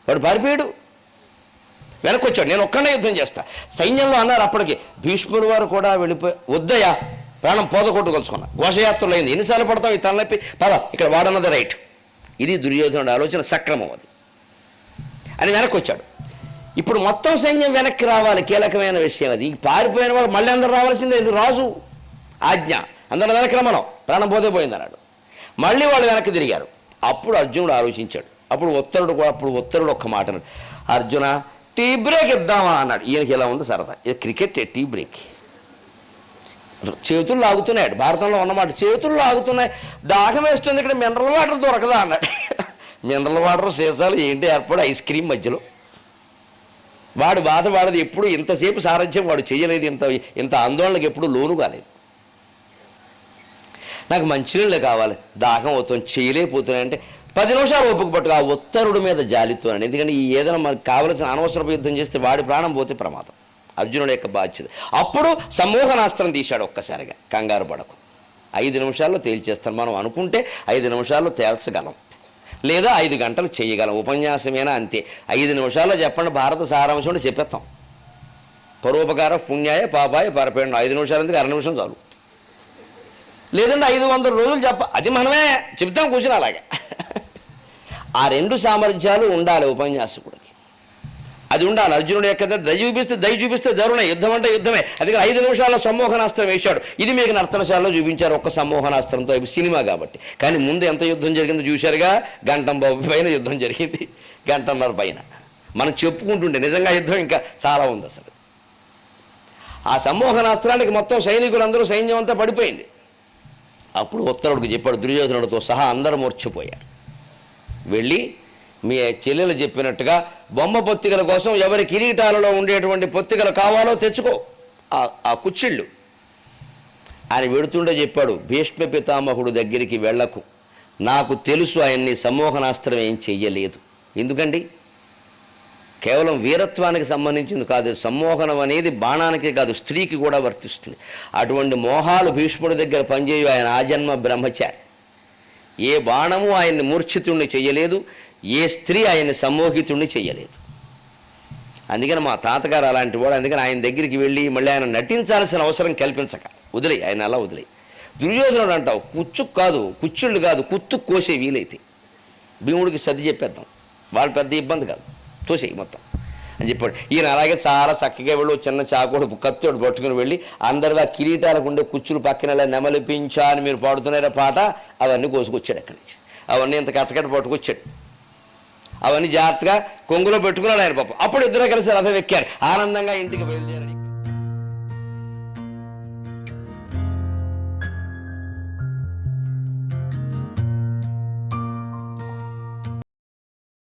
వాడు పారిపోయాడు, వెనక్కి వచ్చాడు. నేను ఒక్కనే యుద్ధం చేస్తా. సైన్యంలో అన్నారు అప్పటికి, భీష్ముడు వారు కూడా వెళ్ళిపోయి వద్దయ్యా ప్రాణం పోదకొట్టుకొలుచుకున్నా, ఘోషయాత్రలు అయింది, ఎన్నిసార్లు పడతాం ఈ తలనొప్పి, పద ఇక్కడ వాడన్నది రైట్. ఇది దుర్యోధనుడు ఆలోచన, సక్రమం అది. అని వెనక్కి వచ్చాడు. ఇప్పుడు మొత్తం సైన్యం వెనక్కి రావాలి, కీలకమైన విషయం అది. పారిపోయిన వాళ్ళు మళ్ళీ అందరూ రావాల్సిందే, ఇది రాజు ఆజ్ఞ, అందరూ వెనక్కి రమ్మనం, ప్రాణం పోతే పోయిందన్నాడు. మళ్ళీ వాళ్ళు వెనక్కి తిరిగారు. అప్పుడు అర్జునుడు ఆలోచించాడు. అప్పుడు ఉత్తరుడు ఒక్క మాట అన్నాడు, అర్జున టీ బ్రేక్ ఇద్దామా అన్నాడు. ఈయనకి ఎలా ఉంది సరదా, ఇది క్రికెట్ టీ బ్రేక్. చేతుల్లో ఆగుతున్నాడు, భారతంలో ఉన్నమాట, చేతుల్లో ఆగుతున్నాయి, దాహం వేస్తుంది, ఇక్కడ మినరల్ వాటర్ దొరకదా అన్నాడు. మినరల్ వాటర్ సీసాలు ఏంటి ఏర్పడి ఐస్ క్రీమ్ మధ్యలో. వాడు బాధపడదు, ఎప్పుడు ఇంతసేపు సారథ్యం వాడు చేయలేదు, ఇంత ఆందోళనకు ఎప్పుడు లోను కాలేదు. నాకు మంచినీళ్ళే కావాలి, దాహం అవుతుంది, చేయలేకపోతున్నాయంటే 10 నిమిషాలు ఓపిక పట్టుకు ఆ ఉత్తరుడి మీద జాలితోనండి. ఎందుకంటే ఈ ఏదైనా మనకు కావలసిన అనవసరపు యుద్ధం చేస్తే వాడి ప్రాణం పోతే ప్రమాదం, అర్జునుడి యొక్క బాధ్యత. అప్పుడు సమ్మోహనాస్త్రం తీశాడు ఒక్కసారిగా. కంగారు పడకు, 5 నిమిషాల్లో తేల్చేస్తాను. మనం అనుకుంటే 5 నిమిషాల్లో తేల్చగలం, లేదా 5 గంటలు చేయగలం. ఉపన్యాసమేనా అంతే, 5 నిమిషాల్లో చెప్పండి భారత సారాంశం చెప్పేస్తాం. పరోపకార పుణ్యాయ పాపాయ పరపేండ, 5 నిమిషాలు ఎందుకు, 1 నిమిషం చాలు. లేదంటే 500 రోజులు అది మనమే చెప్తాం కూర్చుని. అలాగే ఆ 2 సామర్థ్యాలు ఉండాలి ఉపన్యాసకుడికి, అది ఉండాలి. అర్జునుడు యొక్క దయ చూపిస్తే ధరుణ, యుద్ధం అంటే యుద్ధమే. అందుకని 5 నిమిషాల్లో సమ్మోహనాస్త్రం వేశాడు. ఇది మీకు నర్తనశాలలో చూపించారు ఒక్క సమ్మోహనాస్త్రంతో, సినిమా కాబట్టి. కానీ ముందు ఎంత యుద్ధం జరిగిందో చూశారుగా, గంటం పైన యుద్ధం జరిగింది, 1.5 గంటల పైన. మనం చెప్పుకుంటుంటే నిజంగా యుద్ధం ఇంకా చాలా ఉంది అసలు. ఆ సమ్మోహనాస్త్రానికి మొత్తం సైనికులందరూ, సైన్యం అంతా పడిపోయింది. అప్పుడు ఉత్తరుడికి చెప్పాడు, దుర్యోధనుడితో సహా అందరూ మూర్ఛపోయారు. వెళ్ళి మీ చెల్లెలు చెప్పినట్టుగా బొమ్మ పొత్తికల కోసం ఎవరి కిరీటాలలో ఉండేటువంటి పొత్తికలు కావాలో తెచ్చుకో, ఆ కుచ్చిళ్ళు ఆయన వెడుతుండే చెప్పాడు, భీష్మ పితామహుడు దగ్గరికి వెళ్ళకు, నాకు తెలుసు ఆయన్ని సమ్మోహనాస్త్రం ఏం చెయ్యలేదు. ఎందుకండి, కేవలం వీరత్వానికి సంబంధించింది కాదు, సమ్మోహనం అనేది బాణానికే కాదు, స్త్రీకి కూడా వర్తిస్తుంది. అటువంటి మోహాలు భీష్ముడి దగ్గర పనిచేయు, ఆయన ఆజన్మ బ్రహ్మచారి. ఏ బాణము ఆయన్ని మూర్ఛితుణ్ణి చెయ్యలేదు, ఏ స్త్రీ ఆయన్ని సమ్మోహితుణ్ణి చెయ్యలేదు. అందుకని మా తాతగారు అలాంటి వాడు. అందుకని ఆయన దగ్గరికి వెళ్ళి మళ్ళీ ఆయన నటించాల్సిన అవసరం కల్పించక వదిలే, ఆయన అలా వదిలే. దుర్యోధనుడు అంటావు, కుచ్చుళ్ళు కాదు, కుత్తు కోసే వీలైతే భీముడికి సర్ది చెప్పేద్దాం, వాళ్ళు పెద్ద ఇబ్బంది కాదు, తోసేయి మొత్తం అని చెప్పాడు. ఈయన అలాగే చాలా చక్కగా వెళ్ళి చిన్న చాకోడు కత్తోడు పట్టుకుని వెళ్ళి అందరిలా కిరీటాలకు ఉండే కుచ్చులు పక్కన నెమలిపించా అని మీరు పాడుతున్నారా పాట, అవన్నీ కోసుకొచ్చాడు అక్కడి నుంచి. అవన్నీ ఇంత కట్టకట్ట పట్టుకొచ్చాడు, అవన్నీ జాగ్రత్తగా కొంగులో పెట్టుకున్నాడు ఆయన పాపం. అప్పుడు ఇద్దరు కలిసి రథం ఎక్కారు, ఆనందంగా ఇంటికి బయలుదేరాడు.